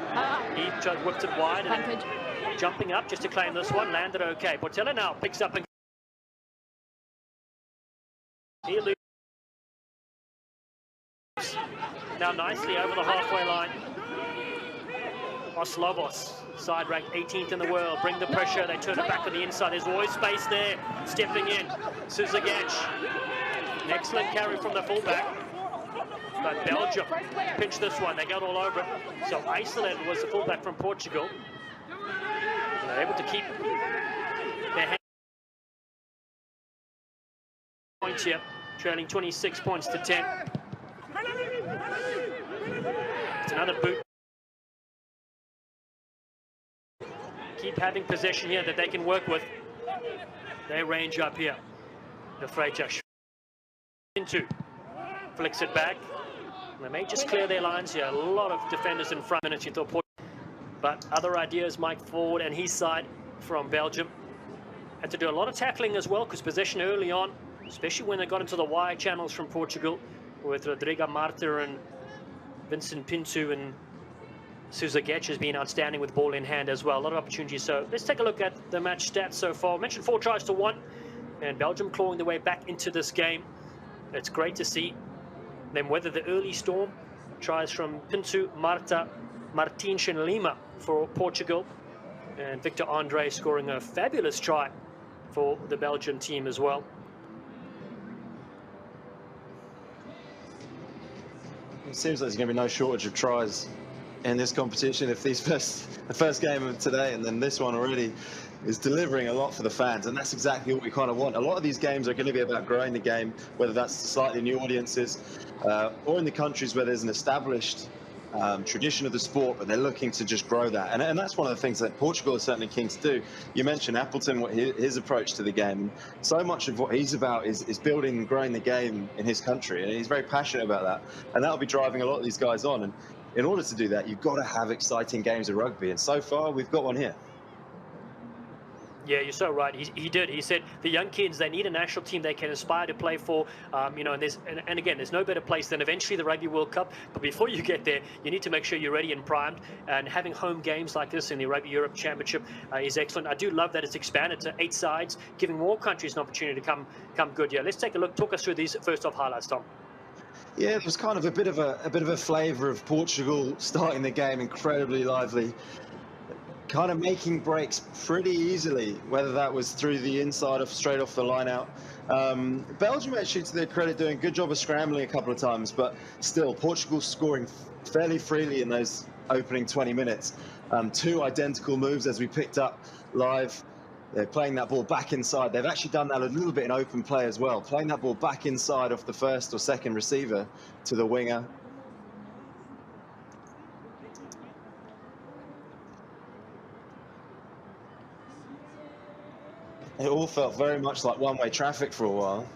A: He whipped it wide and jumping up just to claim this one. Landed okay. Portela now picks up and he loses. Now nicely over the halfway line. Oslobos, side ranked 18th in the world. Bring the pressure. They turn it back on the inside. There's always space there. Stepping in. Suzagach. An excellent carry from the fullback. But Belgium pinch this one. They got all over it. So Iceland was the fullback from Portugal. And they're able to keep their hand points here, trailing 26 points to 10. It's another boot. Keep having possession here that they can work with. They range up here. The Freitas into flicks it back. They may just clear their lines here. A lot of defenders in front. Minutes you thought, but other ideas. Mike Ford and his side from Belgium had to do a lot of tackling as well, because possession early on, especially when they got into the wide channels from Portugal with Rodrigo Marta and Vincent Pinto, and Suzagach has been outstanding with ball in hand as well. A lot of opportunities. So let's take a look at the match stats so far. I mentioned 4 tries to 1, and Belgium clawing their way back into this game. It's great to see them weather the early storm. Tries from Pinto, Marta, Martins and Lima for Portugal, and Victor Andre scoring a fabulous try for the Belgian team as well.
C: It seems like there's going to be no shortage of tries in this competition if the first game of today and then this one already is delivering a lot for the fans, and that's exactly what we kind of want. A lot of these games are going to be about growing the game, whether that's slightly new audiences or in the countries where there's an established tradition of the sport, but they're looking to just grow that. And that's one of the things that Portugal is certainly keen to do. You mentioned Appleton, what his approach to the game. So much of what he's about is building and growing the game in his country, and he's very passionate about that. And that'll be driving a lot of these guys on. And in order to do that, you've got to have exciting games of rugby. And so far, we've got one here.
A: Yeah, you're so right. He did. He said the young kids, they need a national team they can aspire to play for. You know, and again, there's no better place than eventually the Rugby World Cup. But before you get there, you need to make sure you're ready and primed. And having home games like this in the Rugby Europe Championship is excellent. I do love that it's expanded to 8 sides, giving more countries an opportunity to come good. Yeah, let's take a look. Talk us through these first off highlights, Tom.
C: Yeah, it was kind of a bit of a flavour of Portugal starting the game incredibly lively, kind of making breaks pretty easily, whether that was through the inside or straight off the line out. Belgium actually, to their credit, doing a good job of scrambling a couple of times, but still, Portugal scoring fairly freely in those opening 20 minutes. 2 identical moves as we picked up live. They're playing that ball back inside. They've actually done that a little bit in open play as well, playing that ball back inside off the first or second receiver to the winger. It all felt very much like one-way traffic for a while.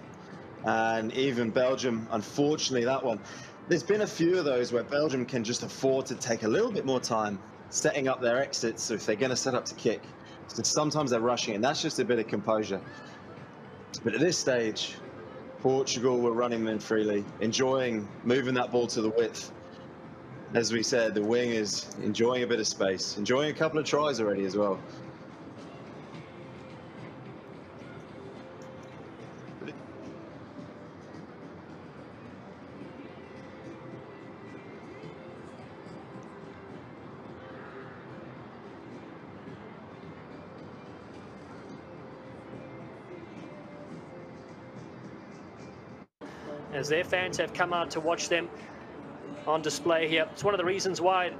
C: And even Belgium, unfortunately, that one. There's been a few of those where Belgium can just afford to take a little bit more time setting up their exits if they're going to set up to kick. So sometimes they're rushing, and that's just a bit of composure. But at this stage, Portugal were running them freely, enjoying moving that ball to the width. As we said, the wing is enjoying a bit of space, enjoying a couple of tries already as well.
A: As their fans have come out to watch them on display here. It's one of the reasons why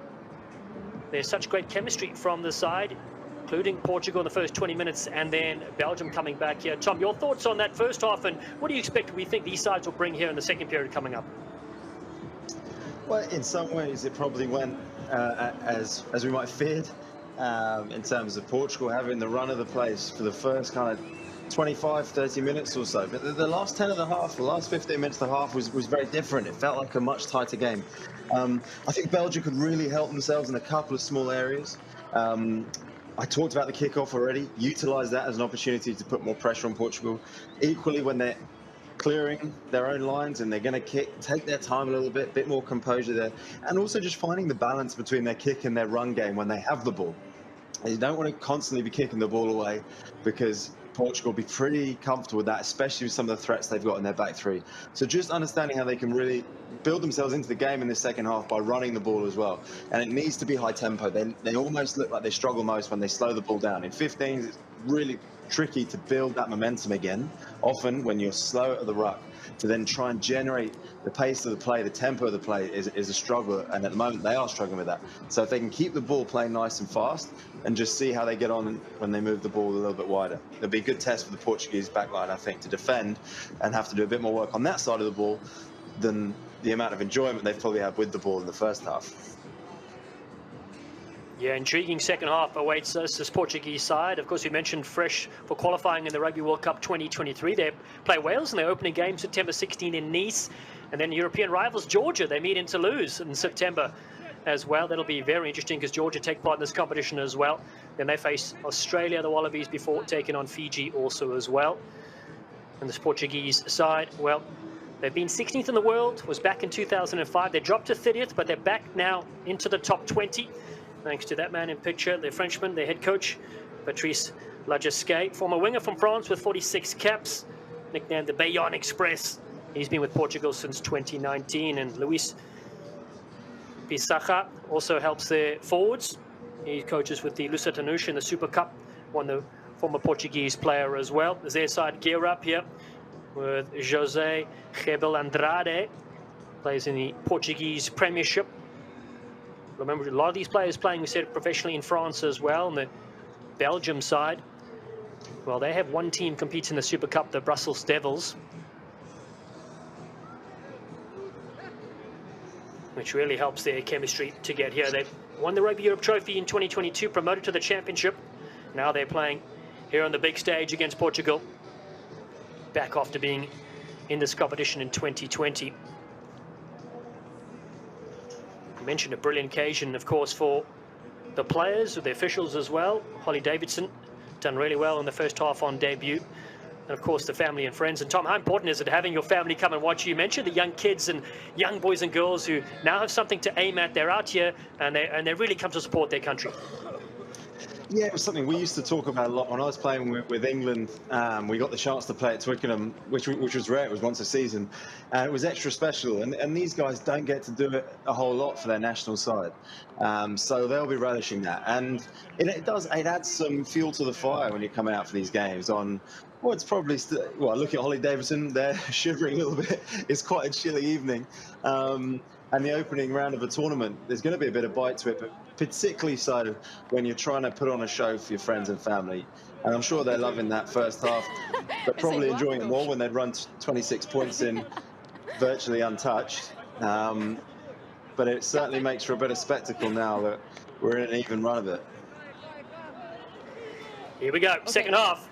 A: there's such great chemistry from the side, including Portugal in the first 20 minutes and then Belgium coming back here. Tom, your thoughts on that first half, and what do you expect we think these sides will bring here in the second period coming up?
C: Well, in some ways, it probably went as we might have feared, in terms of Portugal having the run of the place for the first kind of 25, 30 minutes or so. But the last 10 of the half, the last 15 minutes of the half was very different. It felt like a much tighter game. I think Belgium could really help themselves in a couple of small areas. I talked about the kickoff already. Utilize that as an opportunity to put more pressure on Portugal. Equally, when they're clearing their own lines and they're going to kick, take their time a little bit more composure there. And also just finding the balance between their kick and their run game when they have the ball. You don't want to constantly be kicking the ball away, because Portugal will be pretty comfortable with that, especially with some of the threats they've got in their back three. So just understanding how they can really build themselves into the game in the second half by running the ball as well. And it needs to be high tempo. They almost look like they struggle most when they slow the ball down. In 15s, it's really tricky to build that momentum again, often when you're slow at the ruck. To then try and generate the pace of the play, the tempo of the play is a struggle, and at the moment they are struggling with that. So if they can keep the ball playing nice and fast and just see how they get on when they move the ball a little bit wider, it'll be a good test for the Portuguese backline, I think, to defend and have to do a bit more work on that side of the ball than the amount of enjoyment they've probably had with the ball in the first half.
A: Yeah, intriguing second half awaits us, this Portuguese side. Of course, we mentioned fresh for qualifying in the Rugby World Cup 2023. They play Wales in their opening game, September 16 in Nice. And then European rivals, Georgia, they meet in Toulouse in September as well. That'll be very interesting because Georgia take part in this competition as well. Then they face Australia, the Wallabies, before taking on Fiji also as well. And this Portuguese side, well, they've been 16th in the world, was back in 2005. They dropped to 30th, but they're back now into the top 20. Thanks to that man in picture, the Frenchman, their head coach, Patrice Lagesquet, former winger from France with 46 caps, nicknamed the Bayonne Express. He's been with Portugal since 2019, and Luis Pissacha also helps their forwards. He coaches with the Lusitanush in the Super Cup, won the former Portuguese player as well. As their side gear up here with José Rebel Andrade, plays in the Portuguese Premiership. Remember, a lot of these players playing, we said, professionally in France as well. And the Belgium side, well, they have one team competes in the Super Cup, the Brussels Devils, which really helps their chemistry to get here. They won the Rugby Europe Trophy in 2022, promoted to the Championship. Now they're playing here on the big stage against Portugal, back after being in this competition in 2020. Mentioned a brilliant occasion, of course, for the players, the officials as well. Holly Davidson done really well in the first half on debut. And of course, the family and friends. And Tom, how important is it having your family come and watch you? You mentioned the young kids and young boys and girls who now have something to aim at. They're out here and they really come to support their country.
C: Yeah, it was something we used to talk about a lot. When I was playing with England, we got the chance to play at Twickenham, which was rare. It was once a season, and it was extra special. And these guys don't get to do it a whole lot for their national side, so they'll be relishing that. And it adds some fuel to the fire when you come out for these games on. Well, it's probably still. Well, look at Holly Davidson. They're shivering a little bit. It's quite a chilly evening. And the opening round of a tournament, there's going to be a bit of bite to it, but particularly so when you're trying to put on a show for your friends and family. And I'm sure they're loving that first half, but probably enjoying it more when they'd run 26 points in virtually untouched. But it certainly makes for a better spectacle now that we're in an even run of it.
A: Here we go, second half.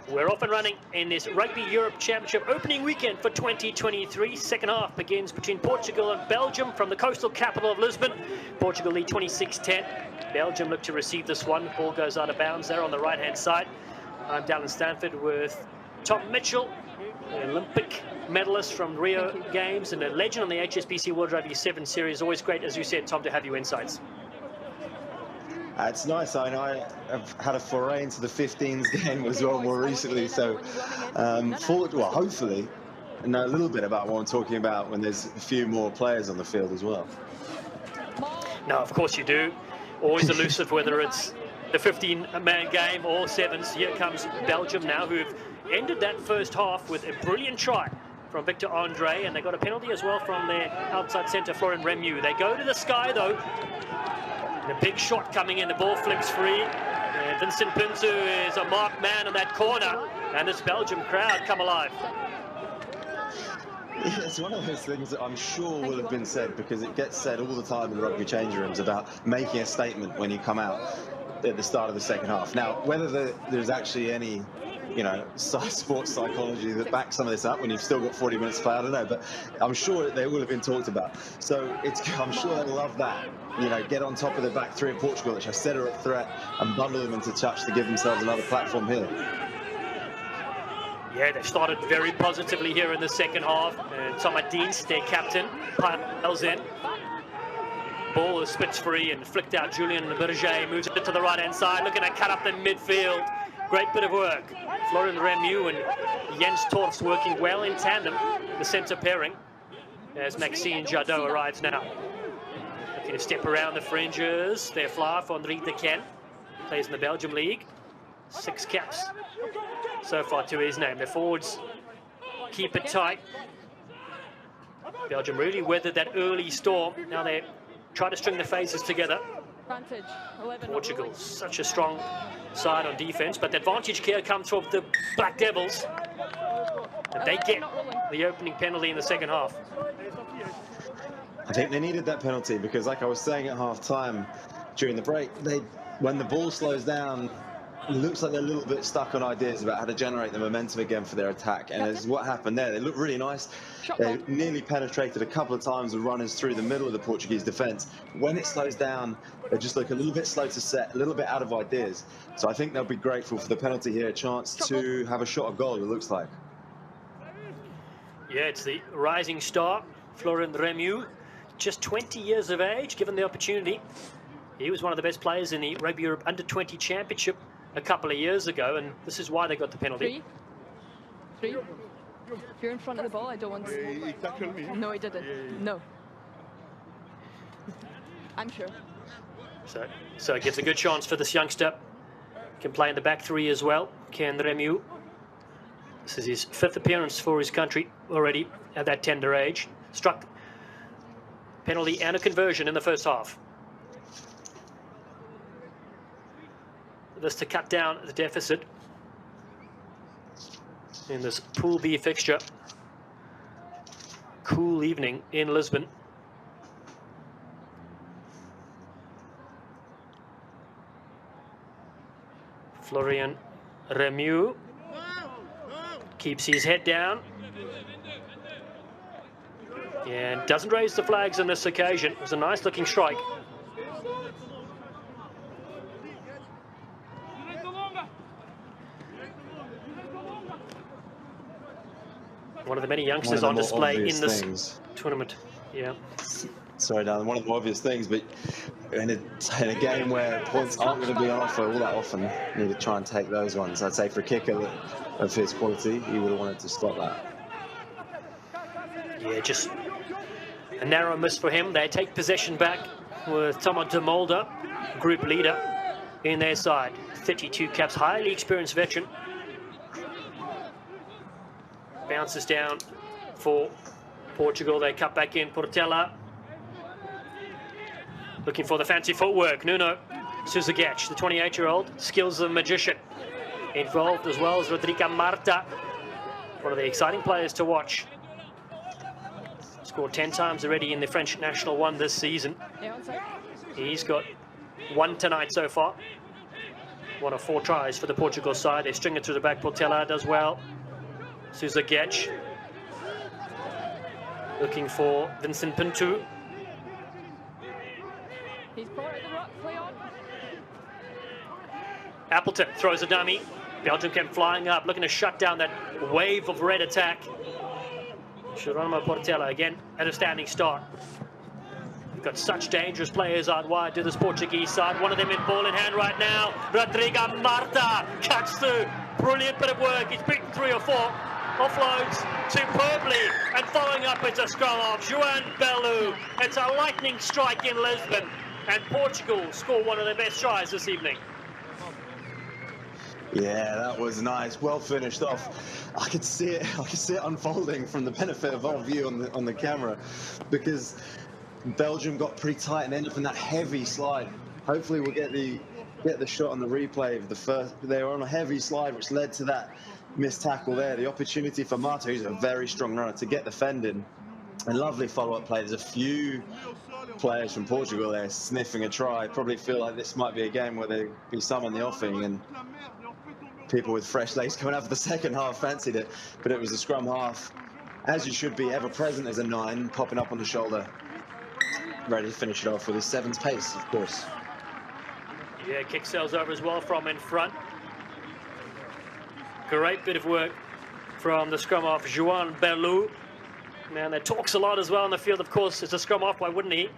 A: We're off and running in this Rugby Europe Championship opening weekend for 2023. Second half begins between Portugal and Belgium from the coastal capital of Lisbon. Portugal lead 26-10. Belgium look to receive this one. Ball goes out of bounds there on the right-hand side. I'm Dallin Stanford with Tom Mitchell, an Olympic medalist from Rio Games and a legend on the HSBC World Rugby 7 Series. Always great, as you said, Tom, to have you insights.
C: It's nice. I have had a foray into the 15s game as well more recently, so hopefully know a little bit about what I'm talking about when there's a few more players on the field as well.
A: No, of course you do. Always elusive, whether it's the 15-man game or sevens. Here comes Belgium now, who've ended that first half with a brilliant try from Victor Andre, and they got a penalty as well from their outside centre, Florian Remu. They go to the sky, though. And a big shot coming in, the ball flips free. And Vincent Pinto is a marked man in that corner. And this Belgium crowd come alive.
C: It's one of those things that I'm sure will have been said, because it gets said all the time in rugby change rooms about making a statement when you come out at the start of the second half. Now, whether there's actually any, sports psychology that backs some of this up when you've still got 40 minutes to play, I don't know, but I'm sure they will have been talked about. So I'm sure they'll love that. Get on top of the back three of Portugal, which I said are a threat, and bundle them into touch to give themselves another platform here.
A: Yeah, they've started very positively here in the second half. And Thomas Dienst, their captain, piles in. Ball spits free and flicked out. Julian Berger moves it to the right-hand side, looking to cut up the midfield. Great bit of work. Florian Remu and Jens Torfs working well in tandem, the centre pairing, as Maxime Jadot arrives now. Looking to step around the fringes. Their flyer for Henri de Ken. Plays in the Belgium League. 6 caps so far to his name. The forwards keep it tight. Belgium really weathered that early storm. Now they try to string the phases together.
B: Advantage, 11.
A: Portugal, such a strong side on defense, but the advantage here comes from the Black Devils. And they get the opening penalty in the second half.
C: I think they needed that penalty because, like I was saying at half-time during the break, when the ball slows down, it looks like they're a little bit stuck on ideas about how to generate the momentum again for their attack. And as what happened there, they look really nice. They nearly penetrated a couple of times with runners through the middle of the Portuguese defence. When it slows down, they just look a little bit slow to set, a little bit out of ideas. So I think they'll be grateful for the penalty here, a chance to have a shot at goal, it looks like.
A: Yeah, it's the rising star, Florian Remu, just 20 years of age, given the opportunity. He was one of the best players in the Rugby Europe Under-20 Championship a couple of years ago, and this is why they got the penalty.
B: Three. If you're in front of the ball, I don't want to.
D: He tackled me.
B: No, he didn't. No. I'm sure.
A: So it gives a good chance for this youngster. Can play in the back three as well. Ken Remu. This is his 5th appearance for his country already at that tender age. Struck penalty and a conversion in the first half. This to cut down the deficit in this Pool B fixture. Cool evening in Lisbon. Florian Remu keeps his head down and doesn't raise the flags on this occasion. It was a nice looking strike. One of the many youngsters on display in this tournament. Yeah.
C: Sorry, Dan, one of the obvious things, but in a game where points aren't going to be on offer all that often, you need to try and take those ones. I'd say for a kicker of his quality, he would have wanted to stop that.
A: Yeah, just a narrow miss for him. They take possession back with Thomas de Mulder, group leader, in their side. 32 caps, highly experienced veteran. Bounces down for Portugal. They cut back in. Portela looking for the fancy footwork. Nuno Suzagech, the 28-year-old, skills of a magician. Involved as well as Rodrigo Marta, one of the exciting players to watch. Scored 10 times already in the French National 1 this season. He's got 1 tonight so far. 1 of 4 tries for the Portugal side. They string it through the back. Portela does well. Suzagech looking for Vincent Pinto.
B: He's brought it the rock, play on.
A: Appleton throws a dummy. Belgium came flying up, looking to shut down that wave of red attack. Geronimo Portela again at a standing start. We've got such dangerous players out wide to this Portuguese side. One of them in ball in hand right now. Rodrigo Marta cuts through. Brilliant bit of work. He's beaten 3 or 4. Offloads superbly, and following up it's a scrum off. João Belu. It's a lightning strike in Lisbon, and Portugal score one of their best tries this evening.
C: Yeah, that was nice. Well finished off. I could see it unfolding from the benefit of our view on the camera, because Belgium got pretty tight and ended up in that heavy slide. Hopefully we'll get the shot on the replay of the first. They were on a heavy slide, which led to that missed tackle there. The opportunity for Marta, who's a very strong runner, to get defending. And lovely follow-up play. There's a few players from Portugal there sniffing a try. Probably feel like this might be a game where there'll be some in the offing, and people with fresh legs coming out for the second half fancied it. But it was a scrum half, as you should be, ever present as a 9, popping up on the shoulder, ready to finish it off with his 7's pace, of course.
A: Yeah, kick sails over as well from in front. Great bit of work from the scrum half, João Belu. Man, that talks a lot as well on the field, of course. It's a scrum half, why wouldn't he?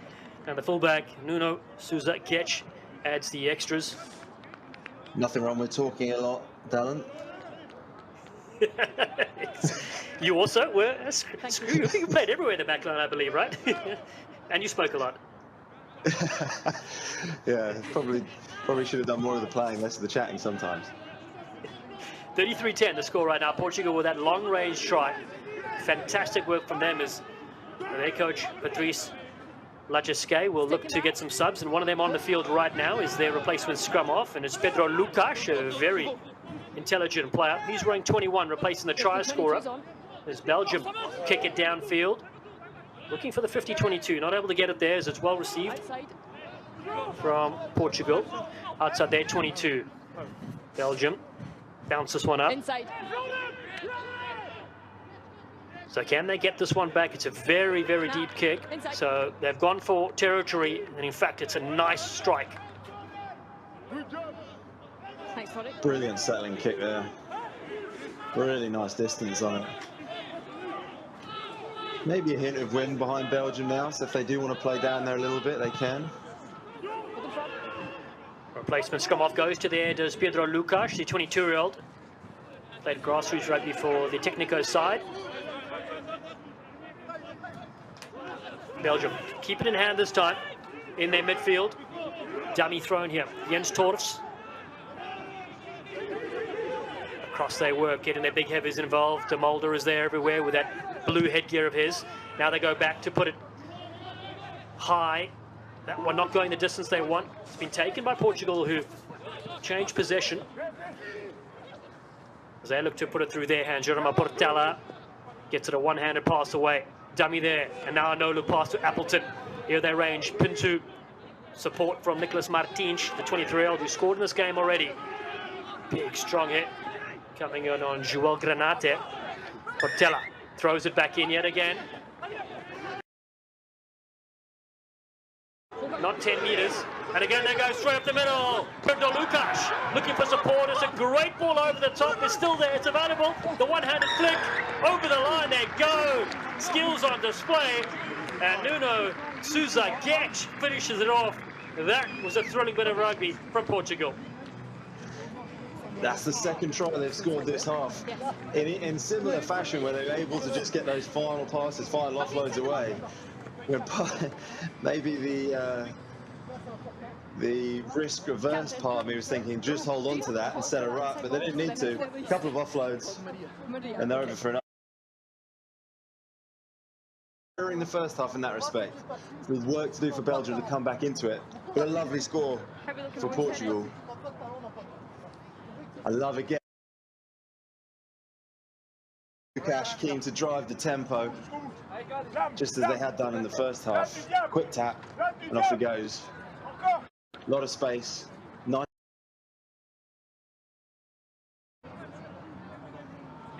A: And the fullback, Nuno Sousa Getch, adds the extras.
C: Nothing wrong with talking a lot, Dallin.
A: You also were, you played everywhere in the back line, I believe, right? And you spoke a lot.
C: Yeah, probably should have done more of the playing, less of the chatting sometimes.
A: 33-10 the score right now. Portugal with that long-range try. Fantastic work from them as their coach, Patrice Lajesque, will look to get some subs, and one of them on the field right now is their replacement scrum off, and it's Pedro Lucas, a very intelligent player. He's wearing 21, replacing the try scorer. As Belgium kick it downfield, looking for the 50-22, not able to get it there as it's well received from Portugal. Outside their 22, Belgium bounce this one up.
B: Inside.
A: So can they get this one back? It's a very, very deep kick. So they've gone for territory, and in fact, it's a nice strike.
C: Brilliant settling kick there. Really nice distance on it. Maybe a hint of wind behind Belgium now, so if they do want to play down there a little bit, they can.
A: Replacement scrum off goes to the air, does Pedro Lucas, the 22-year-old. Played grassroots rugby for the Technico side. Belgium keep it in hand this time in their midfield. Dummy thrown here, Jens Torfs. Across they work, getting their big heavies involved. De Mulder is there everywhere with that blue headgear of his. Now they go back to put it high. That one not going the distance they want. It's been taken by Portugal, who changed possession as they look to put it through their hand. Jerome Portela gets it a one-handed pass away. Dummy there, and now a no-look pass to Appleton. Here they range. Pinto, support from Nicolas Martins, the 23-year-old who scored in this game already. Big, strong hit coming in on Joel Granate. Portela throws it back in yet again. Not 10 meters. And again they go straight up the middle. Pedro Lucas looking for support. It's a great ball over the top. It's still there. It's available. The one-handed flick over the line. They go. Skills on display. And Nuno Sousa Getch finishes it off. That was a thrilling bit of rugby from Portugal.
C: That's the second try they've scored this half. In similar fashion, where they're able to just get those final passes, final offloads away. Maybe the risk-averse part of me was thinking, just hold on to that and set a rut, but they didn't need to. A couple of offloads, and they're over for another. During the first half in that respect, there's work to do for Belgium to come back into it, but a lovely score for Portugal. I love again. Lucas keen to drive the tempo, just as they had done in the first half. Quick tap, and off it goes. A lot of space. Nice.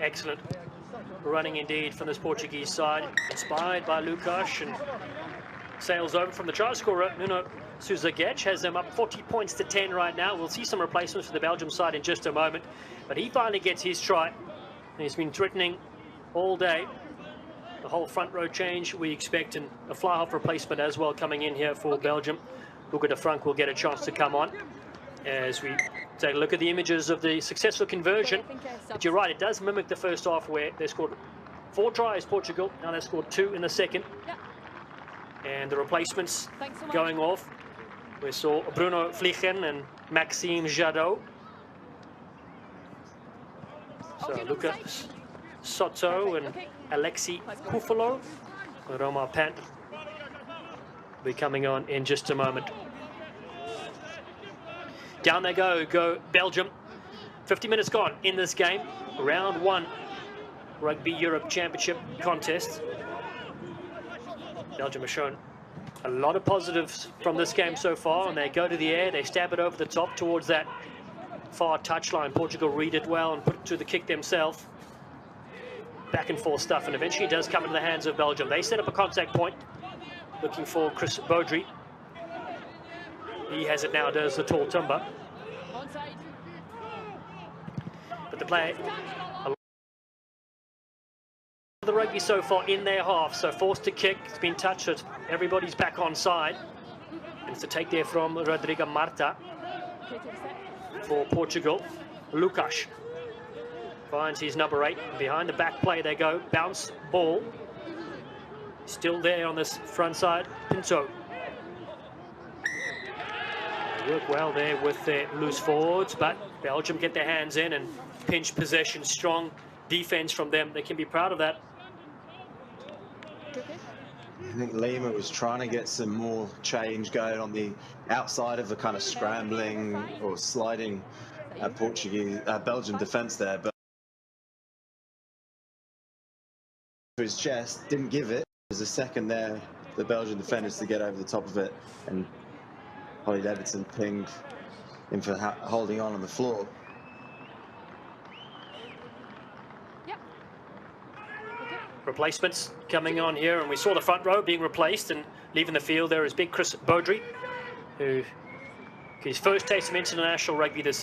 A: Excellent running indeed from this Portuguese side, inspired by Lucas, and sails over from the try scorer. Nuno Sousa Getch has them up 40 points to 10 right now. We'll see some replacements for the Belgium side in just a moment, but he finally gets his try. He's been threatening all day. The whole front row change we expect, and a fly-half replacement as well coming in here for Belgium. Hugo de Frank will get a chance to come on as we take a look at the images of the successful conversion. But you're right, it does mimic the first half where they scored 4 tries, Portugal. Now they scored 2 in the second. And the replacements going off. We saw Bruno Vliegen and Maxime Jadot. So Lucas Soto and Alexi Kufalo. Roma Pant will be coming on in just a moment. Down they go Belgium. 50 minutes gone in this game. round one Rugby Europe Championship contest. Belgium has shown a lot of positives from this game so far, and they go to the air, they stab it over the top towards that far touchline. Portugal read it well and put it to the kick themselves. Back and forth stuff, and eventually it does come into the hands of Belgium. They set up a contact point, looking for Chris Baudry. He has it now, does the tall timber. But the play, the rugby so far in their half, so forced to kick, it's been touched, so everybody's back on side. And it's a take there from Rodrigo Marta for Portugal. Lucas finds his number 8. Behind the back play they go, bounce ball. Still there on this front side, Pinto. Work well there with their loose forwards, but Belgium get their hands in and pinch possession. Strong defense from them. They can be proud of that.
C: I think Lima was trying to get some more change going on the outside of the kind of scrambling or sliding Belgian defence there, but for his chest, didn't give it. There's a second there, the Belgian defenders to get over the top of it, and Holly Davidson pinged him for holding on the floor.
A: Replacements coming on here, and we saw the front row being replaced, and leaving the field there is big Chris Baudry, who his first taste of international rugby this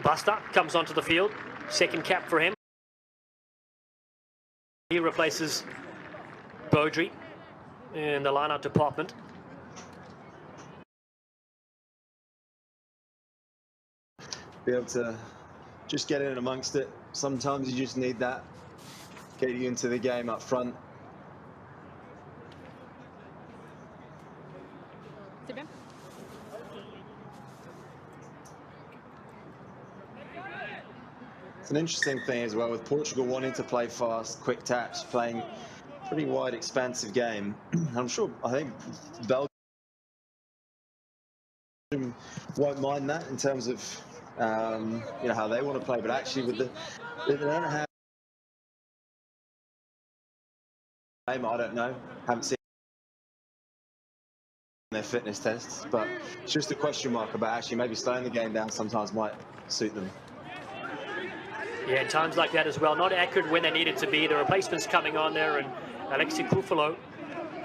A: Basta comes onto the field, second cap for him. He replaces Baudry in the line-out department.
C: Be able to just get in amongst it. Sometimes you just need that, get you into the game up front. It's an interesting thing as well with Portugal wanting to play fast, quick taps, playing pretty wide, expansive game. I think Belgium won't mind that in terms of you know, how they want to play, but actually with they don't have I don't know, haven't seen their fitness tests, but it's just a question mark about actually maybe slowing the game down sometimes might suit them.
A: Yeah, in times like that as well, not accurate when they needed to be. The replacements coming on there, and Alexi Kufalo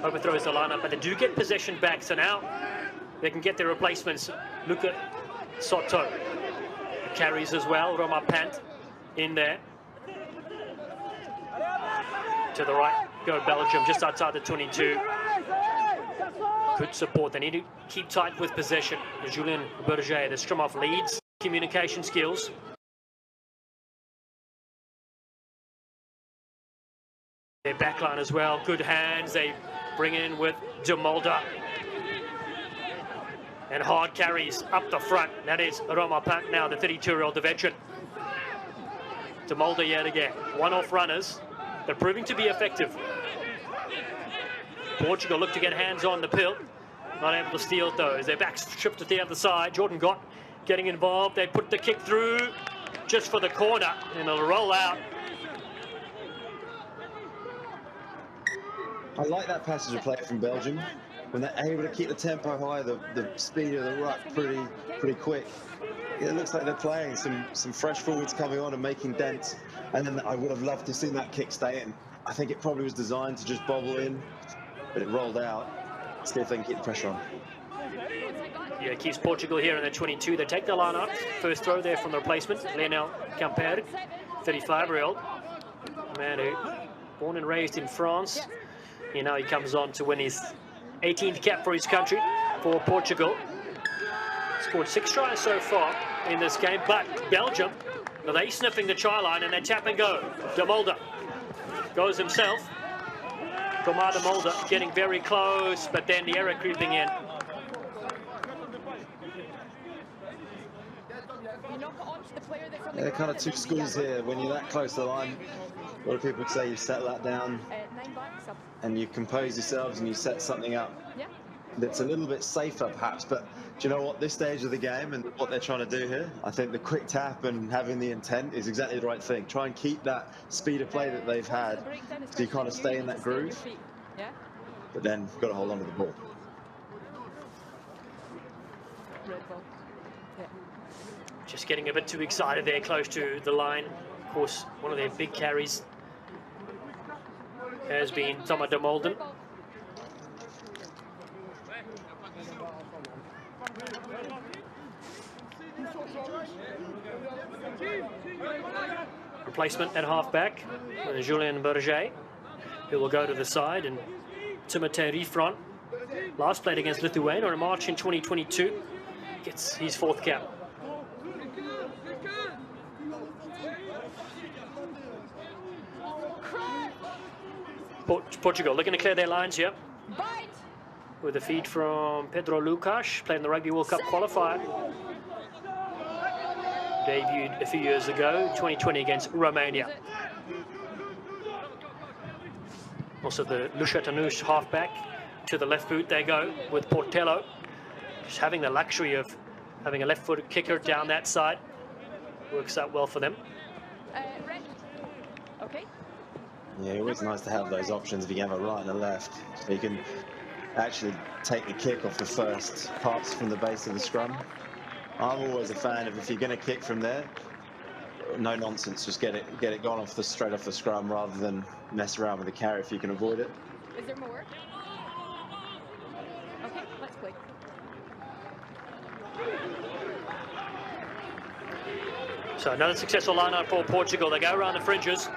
A: overthrows the lineup, but they do get possession back, so now they can get their replacements. Luca Soto carries as well, Roma Pant in there. To the right, go Belgium, just outside the 22. Good support, they need to keep tight with possession. Julien Berger, the scrum off leads, communication skills. Their backline as well, good hands, they bring in with De Mulder. And hard carries up the front, that is Roma Pant now, the 32-year-old veteran. De Mulder yet again, one-off runners, they're proving to be effective. Portugal look to get hands on the pill, not able to steal it though, as their backs tripped to the other side. Jordan Gott getting involved, they put the kick through just for the corner, and it'll roll out.
C: I like that passage of play from Belgium when they're able to keep the tempo high, the speed of the ruck pretty quick. It looks like they're playing some fresh forwards coming on and making dents, and then I would have loved to see that kick stay in. I think it probably was designed to just bobble in, but it rolled out. See if they can keep the pressure on.
A: Yeah, it keeps Portugal here in the 22. They take the line up. First throw there from the replacement, Leonel Camper, 35-year-old man who born and raised in France. You know, he comes on to win his 18th cap for his country, for Portugal. Scored 6 tries so far in this game, but Belgium, they sniffing the try line and they tap and go. De Mulder goes himself. Komar De Mulder getting very close, but then the error creeping in.
C: Yeah, there are kind of two schools here. When you're that close to the line, a lot of people would say you settle that down and you compose yourselves and you set something up. that's a little bit safer perhaps, but do you know what, this stage of the game and what they're trying to do here, I think the quick tap and having the intent is exactly the right thing. Try and keep that speed of play that they've had, so you kind of stay in that groove, but then you've got to hold on to the ball.
A: Just getting a bit too excited there, close to the line. Of course, one of their big carries has been Thomas de Molden. Replacement at halfback, Julien Berger, who will go to the side, and Timothée Riffron, last played against Lithuania in March in 2022, gets his 4th cap. Portugal looking to clear their lines here. With a feed from Pedro Lucas, playing the Rugby World Cup qualifier. Debuted a few years ago, 2020 against Romania. Also the Lushatanouse halfback, to the left boot they go with Portello. Just having the luxury of having a left-footed kicker down that side. Works out well for them.
B: Okay.
C: Yeah, always nice to have those options if you can have a right and a left. So you can actually take the kick off the first pass from the base of the scrum. I'm always a fan of, if you're going to kick from there, no nonsense, just get it gone off straight off the scrum rather than mess around with the carry if you can avoid it.
B: Is there more? Okay, let's play.
A: So another successful line-out for Portugal. They go around the fringes.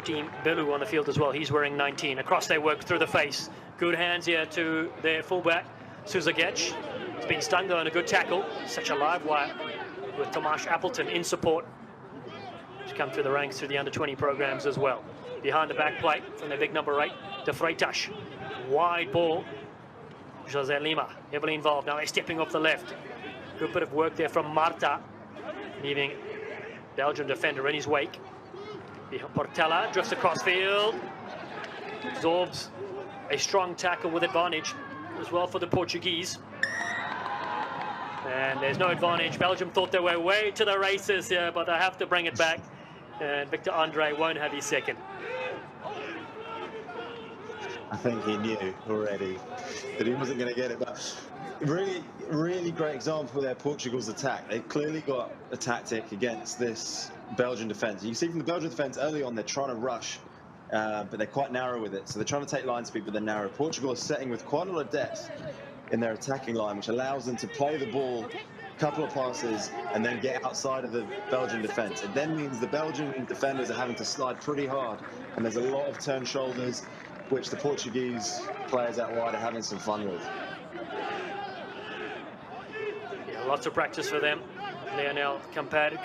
A: Team Belu on the field as well. He's wearing 19. Across they work through the face. Good hands here to their fullback, Suzagec. He's been stung though, and a good tackle. Such a live wire with Tomasz Appleton in support. He's come through the ranks through the under-20 programs as well. Behind the back plate from their big number 8, De Freitas. Wide ball. José Lima heavily involved. Now they're stepping off the left. Good bit of work there from Marta, leaving Belgian defender in his wake. Portela drifts across field, absorbs a strong tackle with advantage as well for the Portuguese. And there's no advantage. Belgium thought they were way to the races here, but they have to bring it back. And Victor Andre won't have his second.
C: I think he knew already that he wasn't going to get it, but really, really great example there, Portugal's attack. They've clearly got a tactic against this Belgian defence. You see from the Belgian defence early on, they're trying to rush, but they're quite narrow with it. So they're trying to take line speed, but they're narrow. Portugal is setting with quite a lot of depth in their attacking line, which allows them to play the ball, a couple of passes, and then get outside of the Belgian defence. It then means the Belgian defenders are having to slide pretty hard, and there's a lot of turned shoulders, which the Portuguese players out wide are having some fun with.
A: Yeah, lots of practice for them. Lionel Camperg,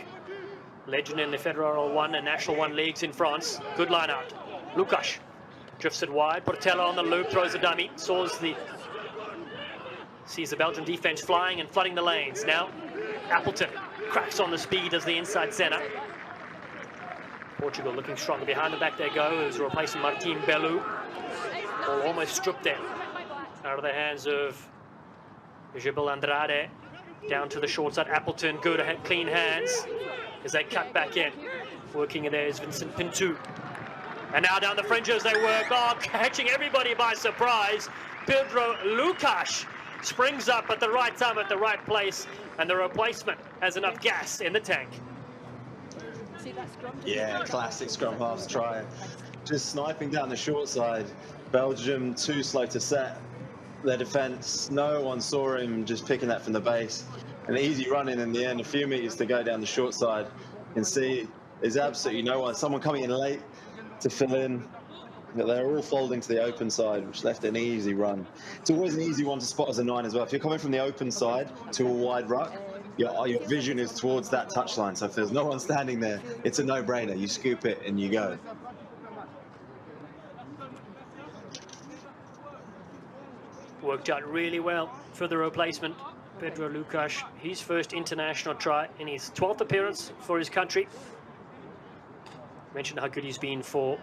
A: legend in the Federal 1 and National 1 leagues in France. Good line out. Lucas drifts it wide. Portela on the loop, throws a dummy. Sees the Belgian defense flying and flooding the lanes. Now Appleton cracks on the speed as the inside center. Portugal looking stronger. Behind the back they go as replacing Martin Belu. Ball almost stripped there out of the hands of Gibel Andrade. Down to the short side. Appleton, good, clean hands as they cut back in. Working in there is Vincent Pintu. And now down the fringes they work. Oh, catching everybody by surprise. Pedro Lucas springs up at the right time, at the right place, and the replacement has enough gas in the tank.
C: Yeah, classic scrum halves try. Just sniping down the short side. Belgium too slow to set their defence. No one saw him, just picking that from the base. An easy run in the end, a few metres to go down the short side. You can see there's absolutely no one. Someone coming in late to fill in. But they're all folding to the open side, which left an easy run. It's always an easy one to spot as a 9 as well. If you're coming from the open side to a wide ruck, your vision is towards that touchline. So if there's no one standing there, it's a no-brainer. You scoop it and you go.
A: Worked out really well for the replacement, Pedro Lucas. His first international try in his 12th appearance for his country. Mentioned how good he's been for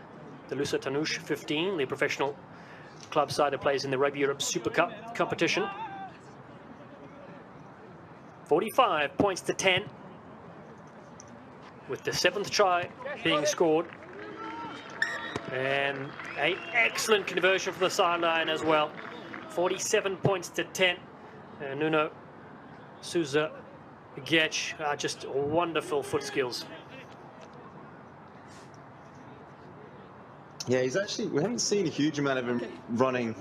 A: the Lusatanouse 15, the professional club side that plays in the Rugby Europe Super Cup competition. 45 points to 10, with the 7th try being scored. And an excellent conversion from the sideline as well. 47 points to 10. And Nuno Souza Getch, just wonderful foot skills.
C: Yeah, he's actually, we haven't seen a huge amount of him running.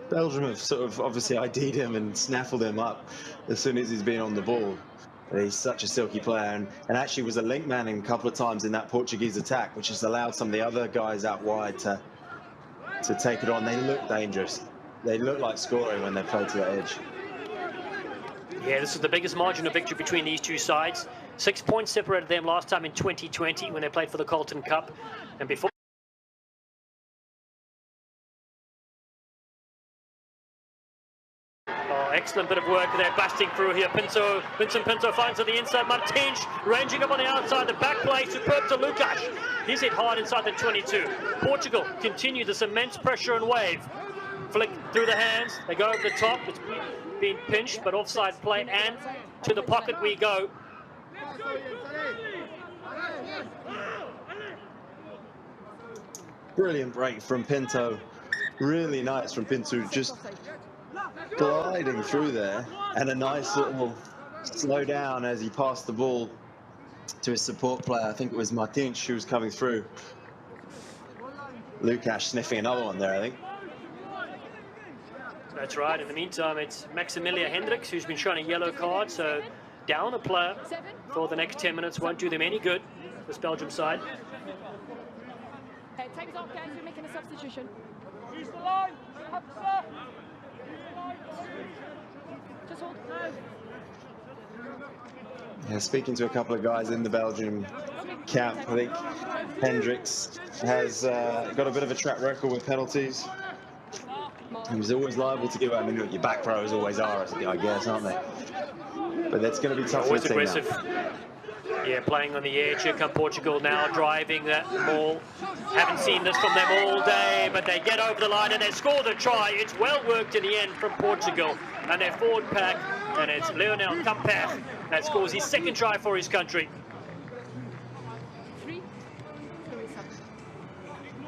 C: Belgium have sort of obviously ID'd him and snaffled him up as soon as he's been on the ball. He's such a silky player, and actually was a link man a couple of times in that Portuguese attack, which has allowed some of the other guys out wide to take it on. They look dangerous. They look like scoring when they play to the edge.
A: Yeah, this is the biggest margin of victory between these two sides. 6 points separated them last time in 2020 when they played for the Colton Cup, and before. Excellent bit of work there, busting through here. Vincent Pinto finds on the inside. Martins ranging up on the outside. The back play, superb to Lucas. He's hit hard inside the 22. Portugal continue this immense pressure and wave. Flick through the hands. They go over the top. It's been pinched, but offside play, and to the pocket we go.
C: Brilliant break from Pinto. Really nice from Pinto, just gliding through there, and a nice little slow down as he passed the ball to his support player. I think it was Martins who was coming through. Lucas sniffing another one there, I think.
A: That's right. In the meantime, it's Maximilia Hendricks who's been shown a yellow card, so down a player for the next 10 minutes won't do them any good, this Belgium side.
B: Time's up, guys. We're making a substitution. Just hold.
C: Yeah, speaking to a couple of guys in the Belgium camp, I think Hendricks has got a bit of a track record with penalties. He was always liable to give out. I mean, your back rows always are, I guess, aren't they? But that's going to be tough for the team
A: aggressive.
C: now.
A: Yeah, playing on the edge. Here come Portugal now, driving that ball. Haven't seen this from them all day, but they get over the line and they score the try. It's well worked in the end from Portugal. And their forward pack, and it's Leonel Camper that scores his 2nd try for his country.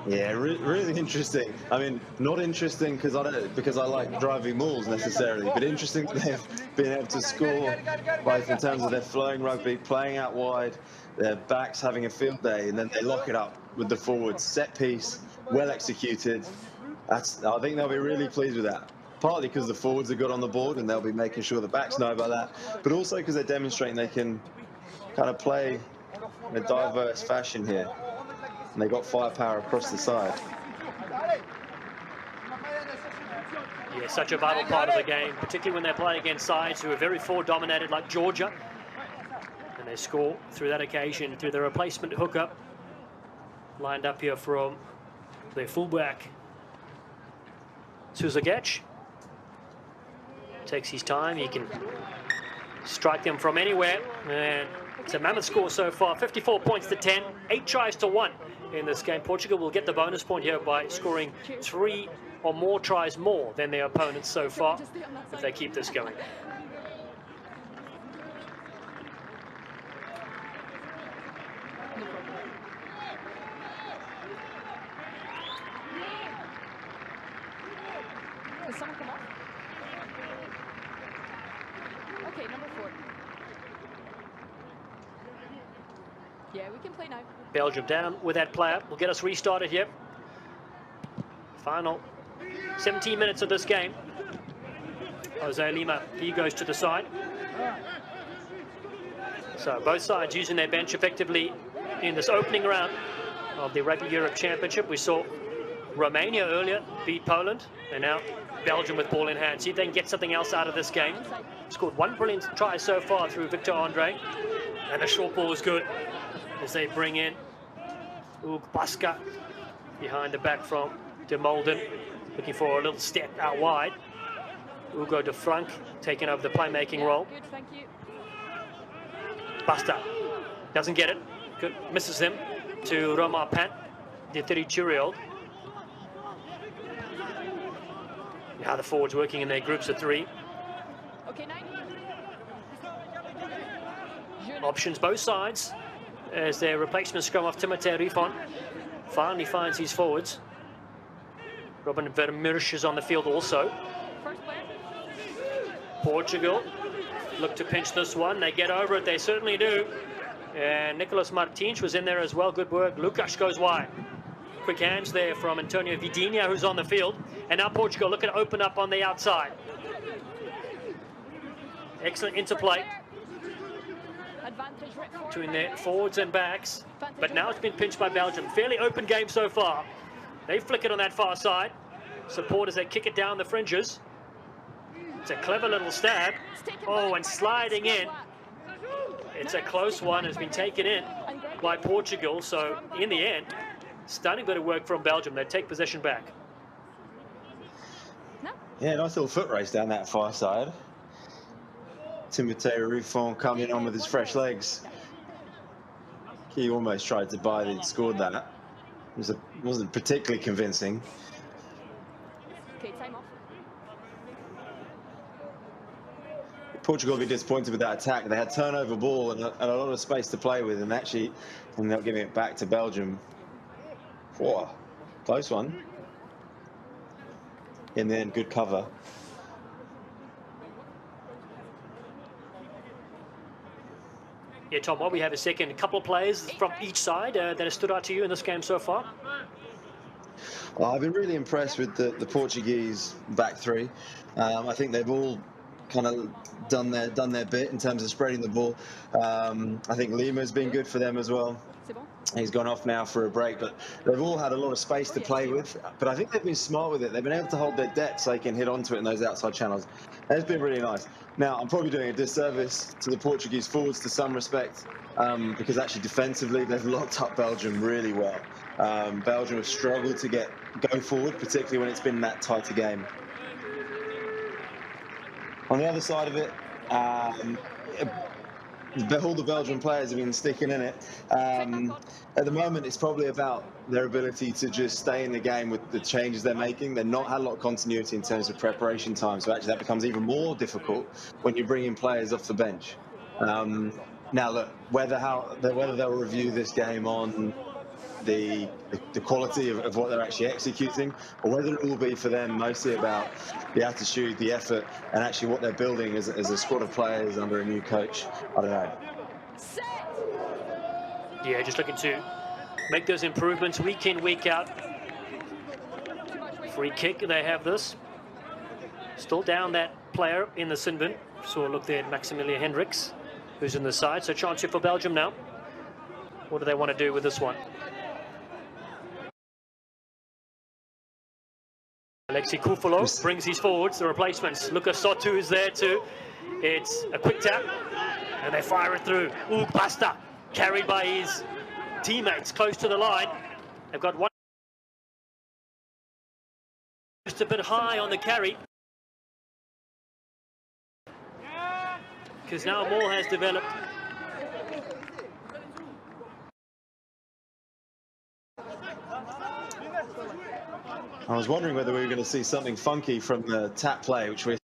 C: Yeah, really interesting. I mean, not interesting because I like driving mauls necessarily, but interesting that they've been able to score both in terms of their flowing rugby, playing out wide, their backs having a field day, and then they lock it up with the forwards. Set piece, well executed. I think they'll be really pleased with that. Partly because the forwards are good on the board and they'll be making sure the backs know about that, but also because they're demonstrating they can kind of play in a diverse fashion here. And they got firepower across the side.
A: Yeah, such a vital part of the game, particularly when they're playing against sides who are very forward dominated like Georgia. And they score through that occasion, through the replacement hookup. Lined up here from their fullback, Souza Getch. Takes his time, he can strike them from anywhere. And it's a mammoth score so far, 54 points to 10, 8 tries to 1. In this game, Portugal will get the bonus point here by scoring 3 or more tries more than their opponents so far if they keep this going.
B: Has someone come off? Okay, number 4. Yeah, we can play now.
A: Belgium down with that player. Will get us restarted here. Final 17 minutes of this game. Jose Lima, he goes to the side. So both sides using their bench effectively in this opening round of the Rugby Europe Championship. We saw Romania earlier beat Poland, and now Belgium with ball in hand. See if they can get something else out of this game. Scored 1 brilliant try so far through Victor Andre, and the short ball is good as they bring in Baska behind the back from De Molden, looking for a little step out wide. Hugo de Frank taking over the playmaking role.
B: Good, thank you.
A: Basta doesn't get it, good, misses him to Roma Pan, the 32-year-old. Now the forwards working in their groups of 3.
B: Okay, 9.
A: Options both sides as their replacement scrum off Timothée Rifon finally finds his forwards. Robin Vermeersch is on the field also.
B: First player.
A: Portugal look to pinch this one. They get over it, they certainly do. And Nicolas Martins was in there as well. Good work. Lucas goes wide. Quick hands there from Antonio Vidinha, who's on the field. And now Portugal looking to open up on the outside. Excellent interplay
B: Advantage right forward.
A: between their forwards and backs. But now it's been pinched by Belgium. Fairly open game so far. They flick it on that far side. Support as they kick it down the fringes. It's a clever little stab. Oh, and sliding in. It's a close one. It's been taken in by Portugal. So in the end, stunning bit of work from Belgium. They take possession back.
C: Yeah, nice little foot race down that far side. Timothée Rifon coming on with his fresh legs. He almost tried to buy it and scored that. Wasn't particularly convincing.
B: Okay, time off.
C: Portugal will be disappointed with that attack. They had turnover ball and a lot of space to play with, and actually ended up giving it back to Belgium. Whoa, close one. In the end, good cover.
A: Yeah, Tom, while we have a second, a couple of players from each side that have stood out to you in this game so far?
C: Well, I've been really impressed with the Portuguese back 3. I think they've all kind of done their bit in terms of spreading the ball. I think Lima's been good for them as well. He's gone off now for a break, but they've all had a lot of space to play with. But I think they've been smart with it. They've been able to hold their depth so they can hit onto it in those outside channels. And it's been really nice. Now, I'm probably doing a disservice to the Portuguese forwards to some respect, because actually defensively, they've locked up Belgium really well. Belgium have struggled to go forward, particularly when it's been that tight a game. On the other side of it, all the Belgian players have been sticking in it. At the moment, it's probably about their ability to just stay in the game with the changes they're making. They've not had a lot of continuity in terms of preparation time, so actually that becomes even more difficult when you bring in players off the bench. Now, look, whether they'll review this game on the quality of what they're actually executing, or whether it will be for them mostly about the attitude, the effort, and actually what they're building as a squad of players under a new coach, I don't know.
A: Yeah, just looking to make those improvements week in, week out. Free kick, they have this. Still down that player in the sin bin. So look there at Maximilian Hendricks, who's in the side. So chance here for Belgium now. What do they want to do with this one? Alexi Kufalo brings his forwards, the replacements. Lucas Sotu is there too. It's a quick tap, and they fire it through. Ooh, Basta, carried by his teammates close to the line. They've got one just a bit high on the carry. Because now more has developed.
C: I was wondering whether we were going to see something funky from the tap play, which we're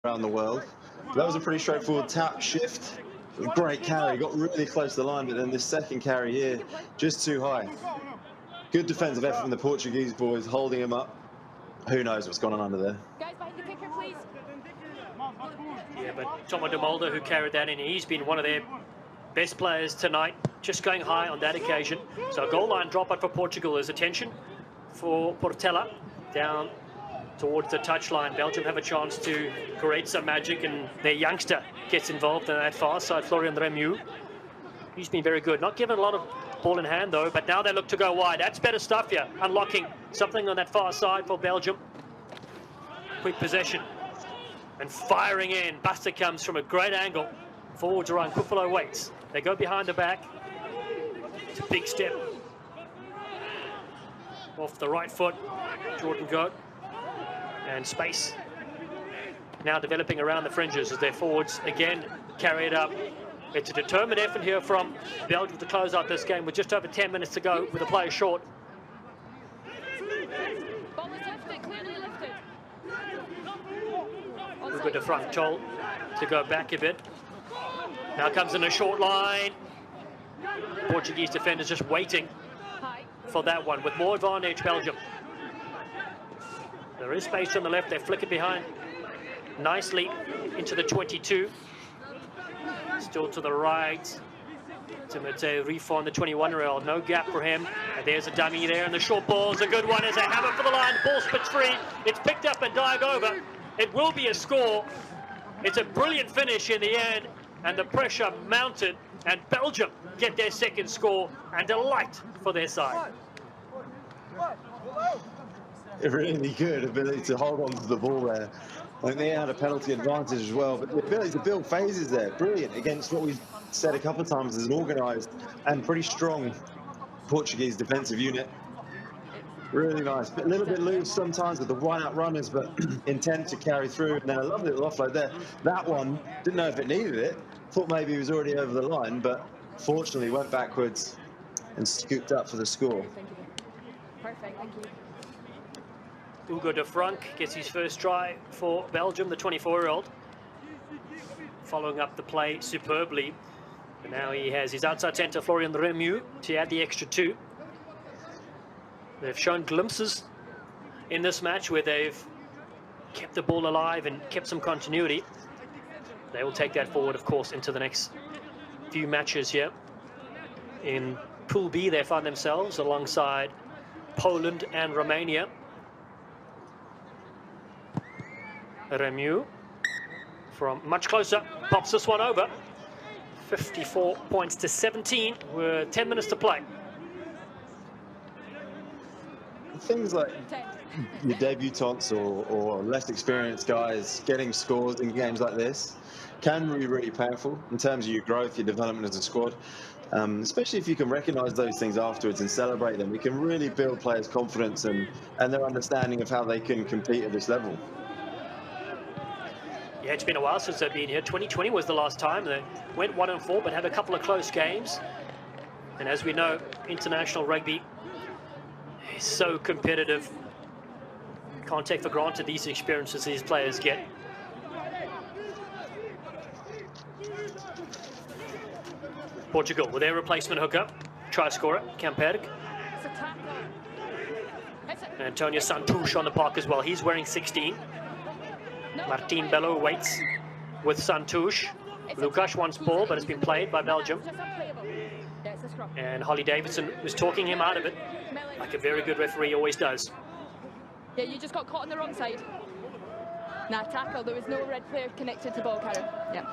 C: around the world. But that was a pretty straightforward tap shift. Great carry, got really close to the line, but then this second carry here, just too high. Good defensive effort from the Portuguese boys, holding him up. Who knows what's going on under there?
B: Guys, behind the kicker, please.
A: Yeah, but Tomo de Mulder, who carried that in, he's been one of their best players tonight, just going high on that occasion. So a goal line dropout for Portugal. There's attention for Portela down towards the touchline. Belgium have a chance to create some magic, and their youngster gets involved in that far side, Florian Remieux. He's been very good. Not given a lot of ball in hand though, but now they look to go wide. That's better stuff here, unlocking something on that far side for Belgium. Quick possession and firing in. Buster comes from a great angle. Forwards around, Kufalo waits. They go behind the back. It's a big step. Off the right foot, Jordan Goat. And space now developing around the fringes as their forwards again carry it up. It's a determined effort here from Belgium to close out this game with just over 10 minutes to go with a player short.
B: Ball
A: Ugo de Frank told to go back a bit. Now comes in a short line. Portuguese defenders just waiting for that one with more advantage, Belgium. There is space on the left, they flick it behind nicely into the 22. Still to the right to Mateo Rifon, the 21-year-old. No gap for him. And there's a dummy there, and the short ball's a good one as they hammer for the line. Ball spits free. It's picked up and dived over. It will be a score. It's a brilliant finish in the end, and the pressure mounted, and Belgium get their second score, and delight for their side.
C: A really good ability to hold on to the ball there. I think they had a penalty advantage as well, but the ability to build phases there, brilliant against what we've said a couple of times as an organised and pretty strong Portuguese defensive unit. Really nice, but a little bit loose sometimes with the wide-out runners, but intent to carry through. And then a lovely little offload there. That one, didn't know if it needed it, thought maybe he was already over the line, but fortunately went backwards and scooped up for the score.
B: Thank you. Perfect, thank you.
A: Ugo de Frank gets his first try for Belgium, the 24-year-old. Following up the play superbly. And now he has his outside centre, Florian Remu, to add the extra 2. They've shown glimpses in this match where they've kept the ball alive and kept some continuity. They will take that forward, of course, into the next few matches here. In Pool B, they find themselves alongside Poland and Romania. Remu from much closer pops this one over. 54 points to 17 with 10 minutes to play.
C: Things like your debutants or less experienced guys getting scores in games like this can be really powerful in terms of your growth, your development as a squad. Especially if you can recognise those things afterwards and celebrate them. We can really build players' confidence and their understanding of how they can compete at this level.
A: Yeah, it's been a while since they've been here. 2020 was the last time. They went 1-4, but had a couple of close games. And as we know, international rugby is so competitive. Can't take for granted these experiences these players get. Portugal with their replacement hooker, try scorer, Camperg. Antonio Santush on the park as well. He's wearing 16. Martin Bello waits with Santush. Lukasz wants ball, but it's been played by Belgium. And Holly Davidson was talking him out of it, like a very good referee always does.
B: Yeah, you just got caught on the wrong side. Nah, tackle. There was no red player connected to ball carrier. Yeah.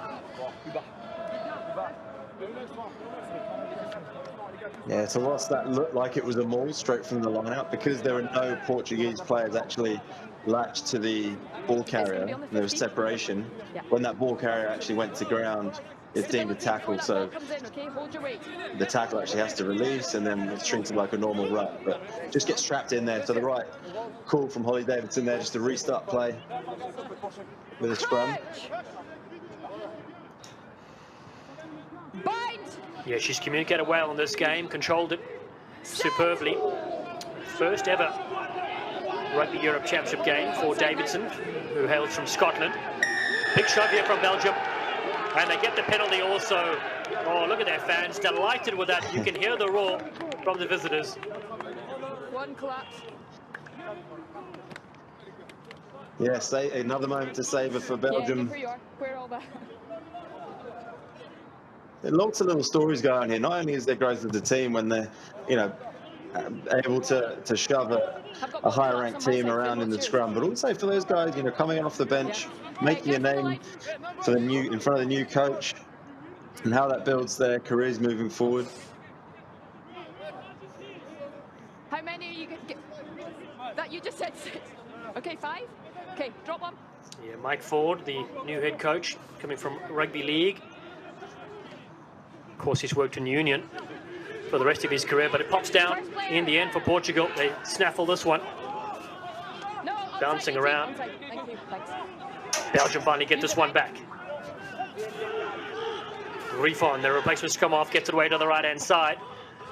C: Yeah, so whilst that looked like it was a maul straight from the line out, because there are no Portuguese players actually latched to the ball carrier, there was separation. When that ball carrier actually went to ground, it's deemed a tackle, so the tackle actually has to release and then it's treated like a normal run, but just gets trapped in there. So the right call from Holly Davidson there just to restart play with a scrum.
A: Yeah, she's communicated well in this game, controlled it superbly. First ever Rugby Europe Championship game for Davidson, who hails from Scotland. Big shove here from Belgium, and they get the penalty also. Oh, look at their fans, delighted with that. You can hear the roar from the visitors.
B: One collapse.
C: Yes, another moment to savour for Belgium.
B: Yeah, where all that.
C: Lots of little stories going on here. Not only is their growth as a team when they're, able to shove a higher-ranked team around in the scrum, but also for those guys, coming off the bench, making a name for in front of the new coach, and how that builds their careers moving forward.
B: How many are you get? That you just said 6. Okay, 5. Okay, drop one.
A: Yeah, Mike Ford, the new head coach, coming from Rugby League. Of course, he's worked in Union for the rest of his career, but it pops down in the end for Portugal. They snaffle this one.
B: No,
A: bouncing around.
B: Thank you. Thanks.
A: Belgium finally get this one back. Rifon, their replacement's come off, gets it away to the right-hand side.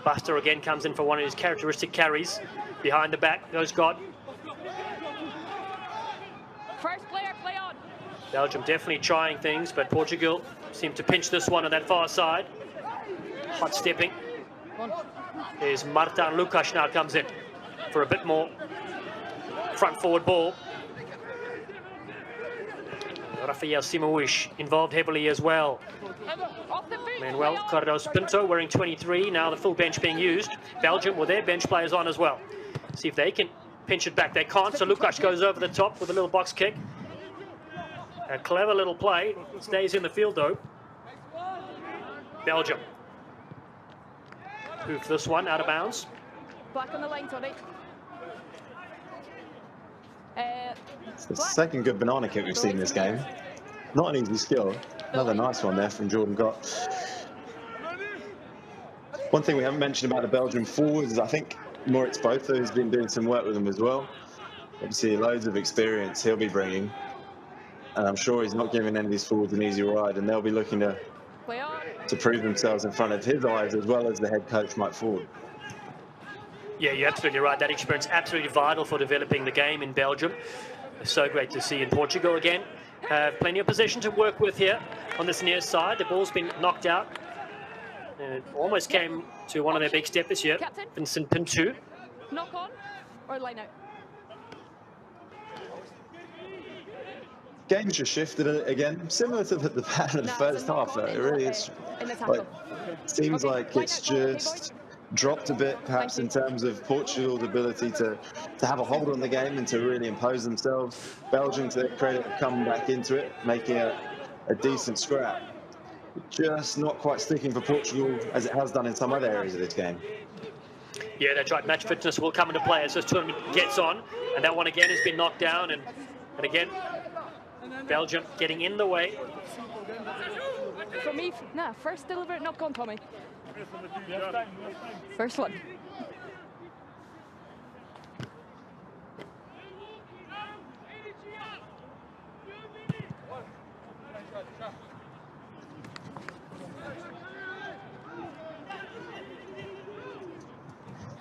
A: Buster again comes in for one of his characteristic carries. Behind the back goes God.
B: First player, play on.
A: Belgium definitely trying things, but Portugal seem to pinch this one on that far side. Hot stepping. There's Martin Lukas now comes in for a bit more front forward ball. Rafael Simowish involved heavily as well. Manuel Carlos Pinto wearing 23, now the full bench being used. Belgium with their bench players on as well. See if they can pinch it back. They can't, so Lukas goes over the top with a little box kick. A clever little play, stays in the field though. Belgium. Hoof this one out of bounds.
B: Black on the line, Tony.
C: It's the second good banana kick we've seen in this game. Not an easy skill. Another nice one there from Jordan Gott. One thing we haven't mentioned about the Belgian forwards is I think Moritz Botha has been doing some work with them as well. Obviously, loads of experience he'll be bringing. And I'm sure he's not giving any of these forwards an easy ride, and they'll be looking to prove themselves in front of his eyes as well as the head coach, Mike Ford.
A: Yeah, you're absolutely right. That experience absolutely vital for developing the game in Belgium. So great to see in Portugal again. Plenty of possession to work with here on this near side. The ball's been knocked out. And it almost came to one of their big steps this year.
B: Captain.
A: Vincent Pinto.
B: Knock on or line out?
C: Game's just shifted again, similar to the pattern of the first half. Though. It really is. Like, seems like it's just dropped a bit, perhaps in terms of Portugal's ability to have a hold on the game and to really impose themselves. Belgium, to their credit, have come back into it, making a decent scrap. Just not quite sticking for Portugal as it has done in some other areas of this game.
A: Yeah, that's right. Match fitness will come into play as this tournament gets on. And that one again has been knocked down. And again, Belgium getting in the way.
B: For me, nah, first deliberate knock on, Tommy. First one.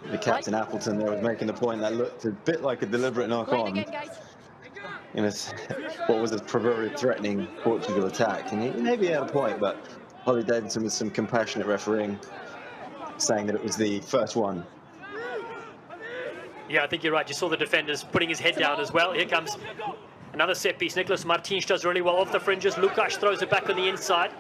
C: The captain Appleton there was making the point that looked a bit like a deliberate knock on. In what was a proverbial threatening Portugal attack. And he maybe had a point, but Holly Davidson with some compassionate refereeing, saying that it was the first one.
A: Yeah, I think you're right. You saw the defenders putting his head down as well. Here comes another set piece. Nicolas Martins does really well off the fringes. Lukas throws it back on the inside.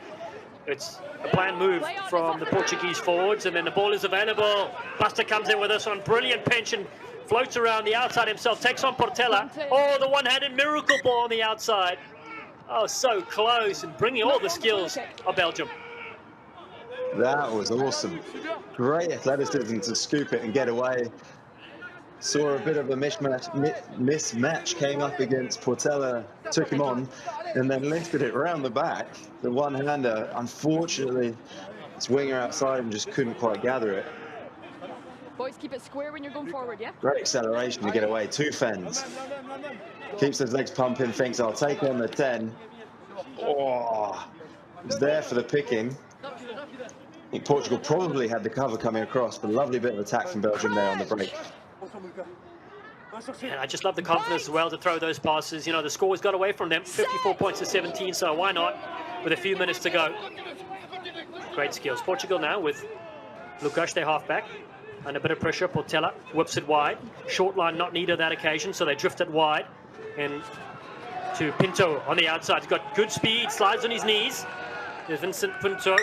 A: It's a planned move from the Portuguese forwards, and then the ball is available. Buster comes in with this one. Brilliant pinch and floats around the outside himself. Takes on Portela. Oh, the one-handed miracle ball on the outside. Oh, so close, and bringing all the skills of Belgium.
C: That was awesome. Great athleticism to scoop it and get away. Saw a bit of a mismatch, came up against Portela, took him on, and then lifted it around the back. The one-hander, unfortunately, its winger outside and just couldn't quite gather it.
B: Boys, keep it square when you're going forward, yeah?
C: Great acceleration to get away. Two fends. Keeps his legs pumping, thinks I'll take on the 10. Oh, was there for the picking. I think Portugal probably had the cover coming across, but a lovely bit of attack from Belgium there on the break.
A: And I just love the confidence as well to throw those passes. You know, the score's got away from them, 54 points to 17, so why not with a few minutes to go. Great skills. Portugal now with Lukas, their halfback, under a bit of pressure. Portela whips it wide. Short line not needed that occasion, so they drift it wide. And to Pinto on the outside. He's got good speed, slides on his knees. There's Vincent Pinto.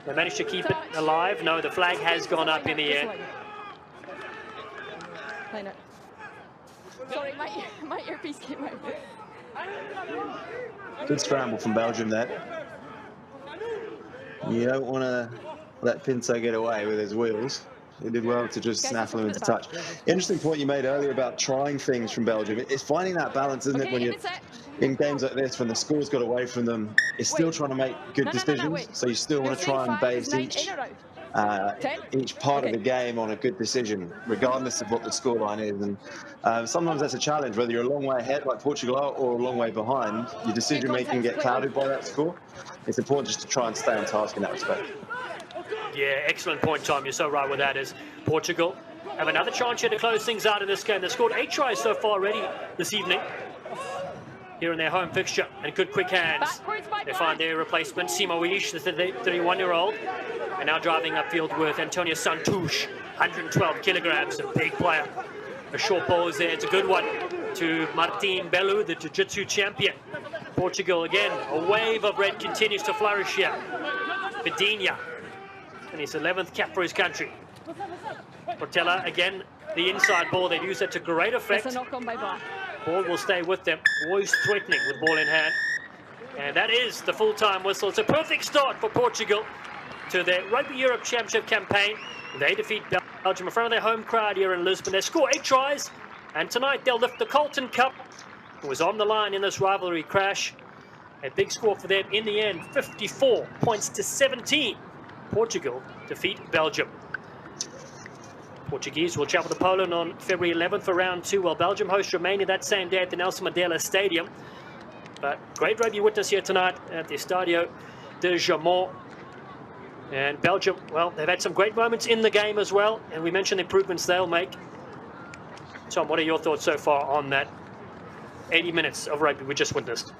A: They managed to keep it alive. No, the flag has gone up in the air.
B: Sorry, my earpiece came out.
C: Good scramble from Belgium there. You don't want to let Pinto get away with his wheels. He did well to just snaffle him into touch. Interesting point you made earlier about trying things from Belgium. It's finding that balance, isn't it, when you're in games like this, when the score's got away from them, it's still trying to make good decisions. So you still want to try and base each part of the game on a good decision, regardless of what the scoreline is. And sometimes that's a challenge, whether you're a long way ahead like Portugal are or a long way behind. Your decision making get clouded by that score. It's important just to try and stay on task in that respect.
A: Yeah, excellent point, Tom. You're so right with that. As Portugal have another chance here to close things out in this game. They've scored 8 tries so far already this evening. here in their home fixture, and good quick hands.
B: Backwards by
A: They find their replacement, Simo Ish, the 31-year-old, and now driving upfield with Antonio Santush, 112 kilograms, a big player. A short ball is there, it's a good one to Martin Belu, the Jiu-Jitsu champion. Portugal again, a wave of red continues to flourish here. Bedinha, and his 11th cap for his country. Portela again, the inside ball, they've used it to great effect.
B: That's a knock on by Bar.
A: Ball will stay with them, always threatening with ball in hand. And that is the full-time whistle. It's a perfect start for Portugal to their Rugby Europe Championship campaign. They defeat Belgium in front of their home crowd here in Lisbon. They score 8 tries, and tonight they'll lift the Colton Cup. It was on the line in this rivalry crash. A big score for them in the end, 54 points to 17. Portugal defeat Belgium. Portuguese will travel to Poland on February 11th for round 2, while Belgium hosts Romania that same day at the Nelson Mandela Stadium. But great rugby witness here tonight at the Estadio de Jamon. And Belgium, well, they've had some great moments in the game as well, and we mentioned the improvements they'll make. Tom, what are your thoughts so far on that 80 minutes of rugby we just witnessed?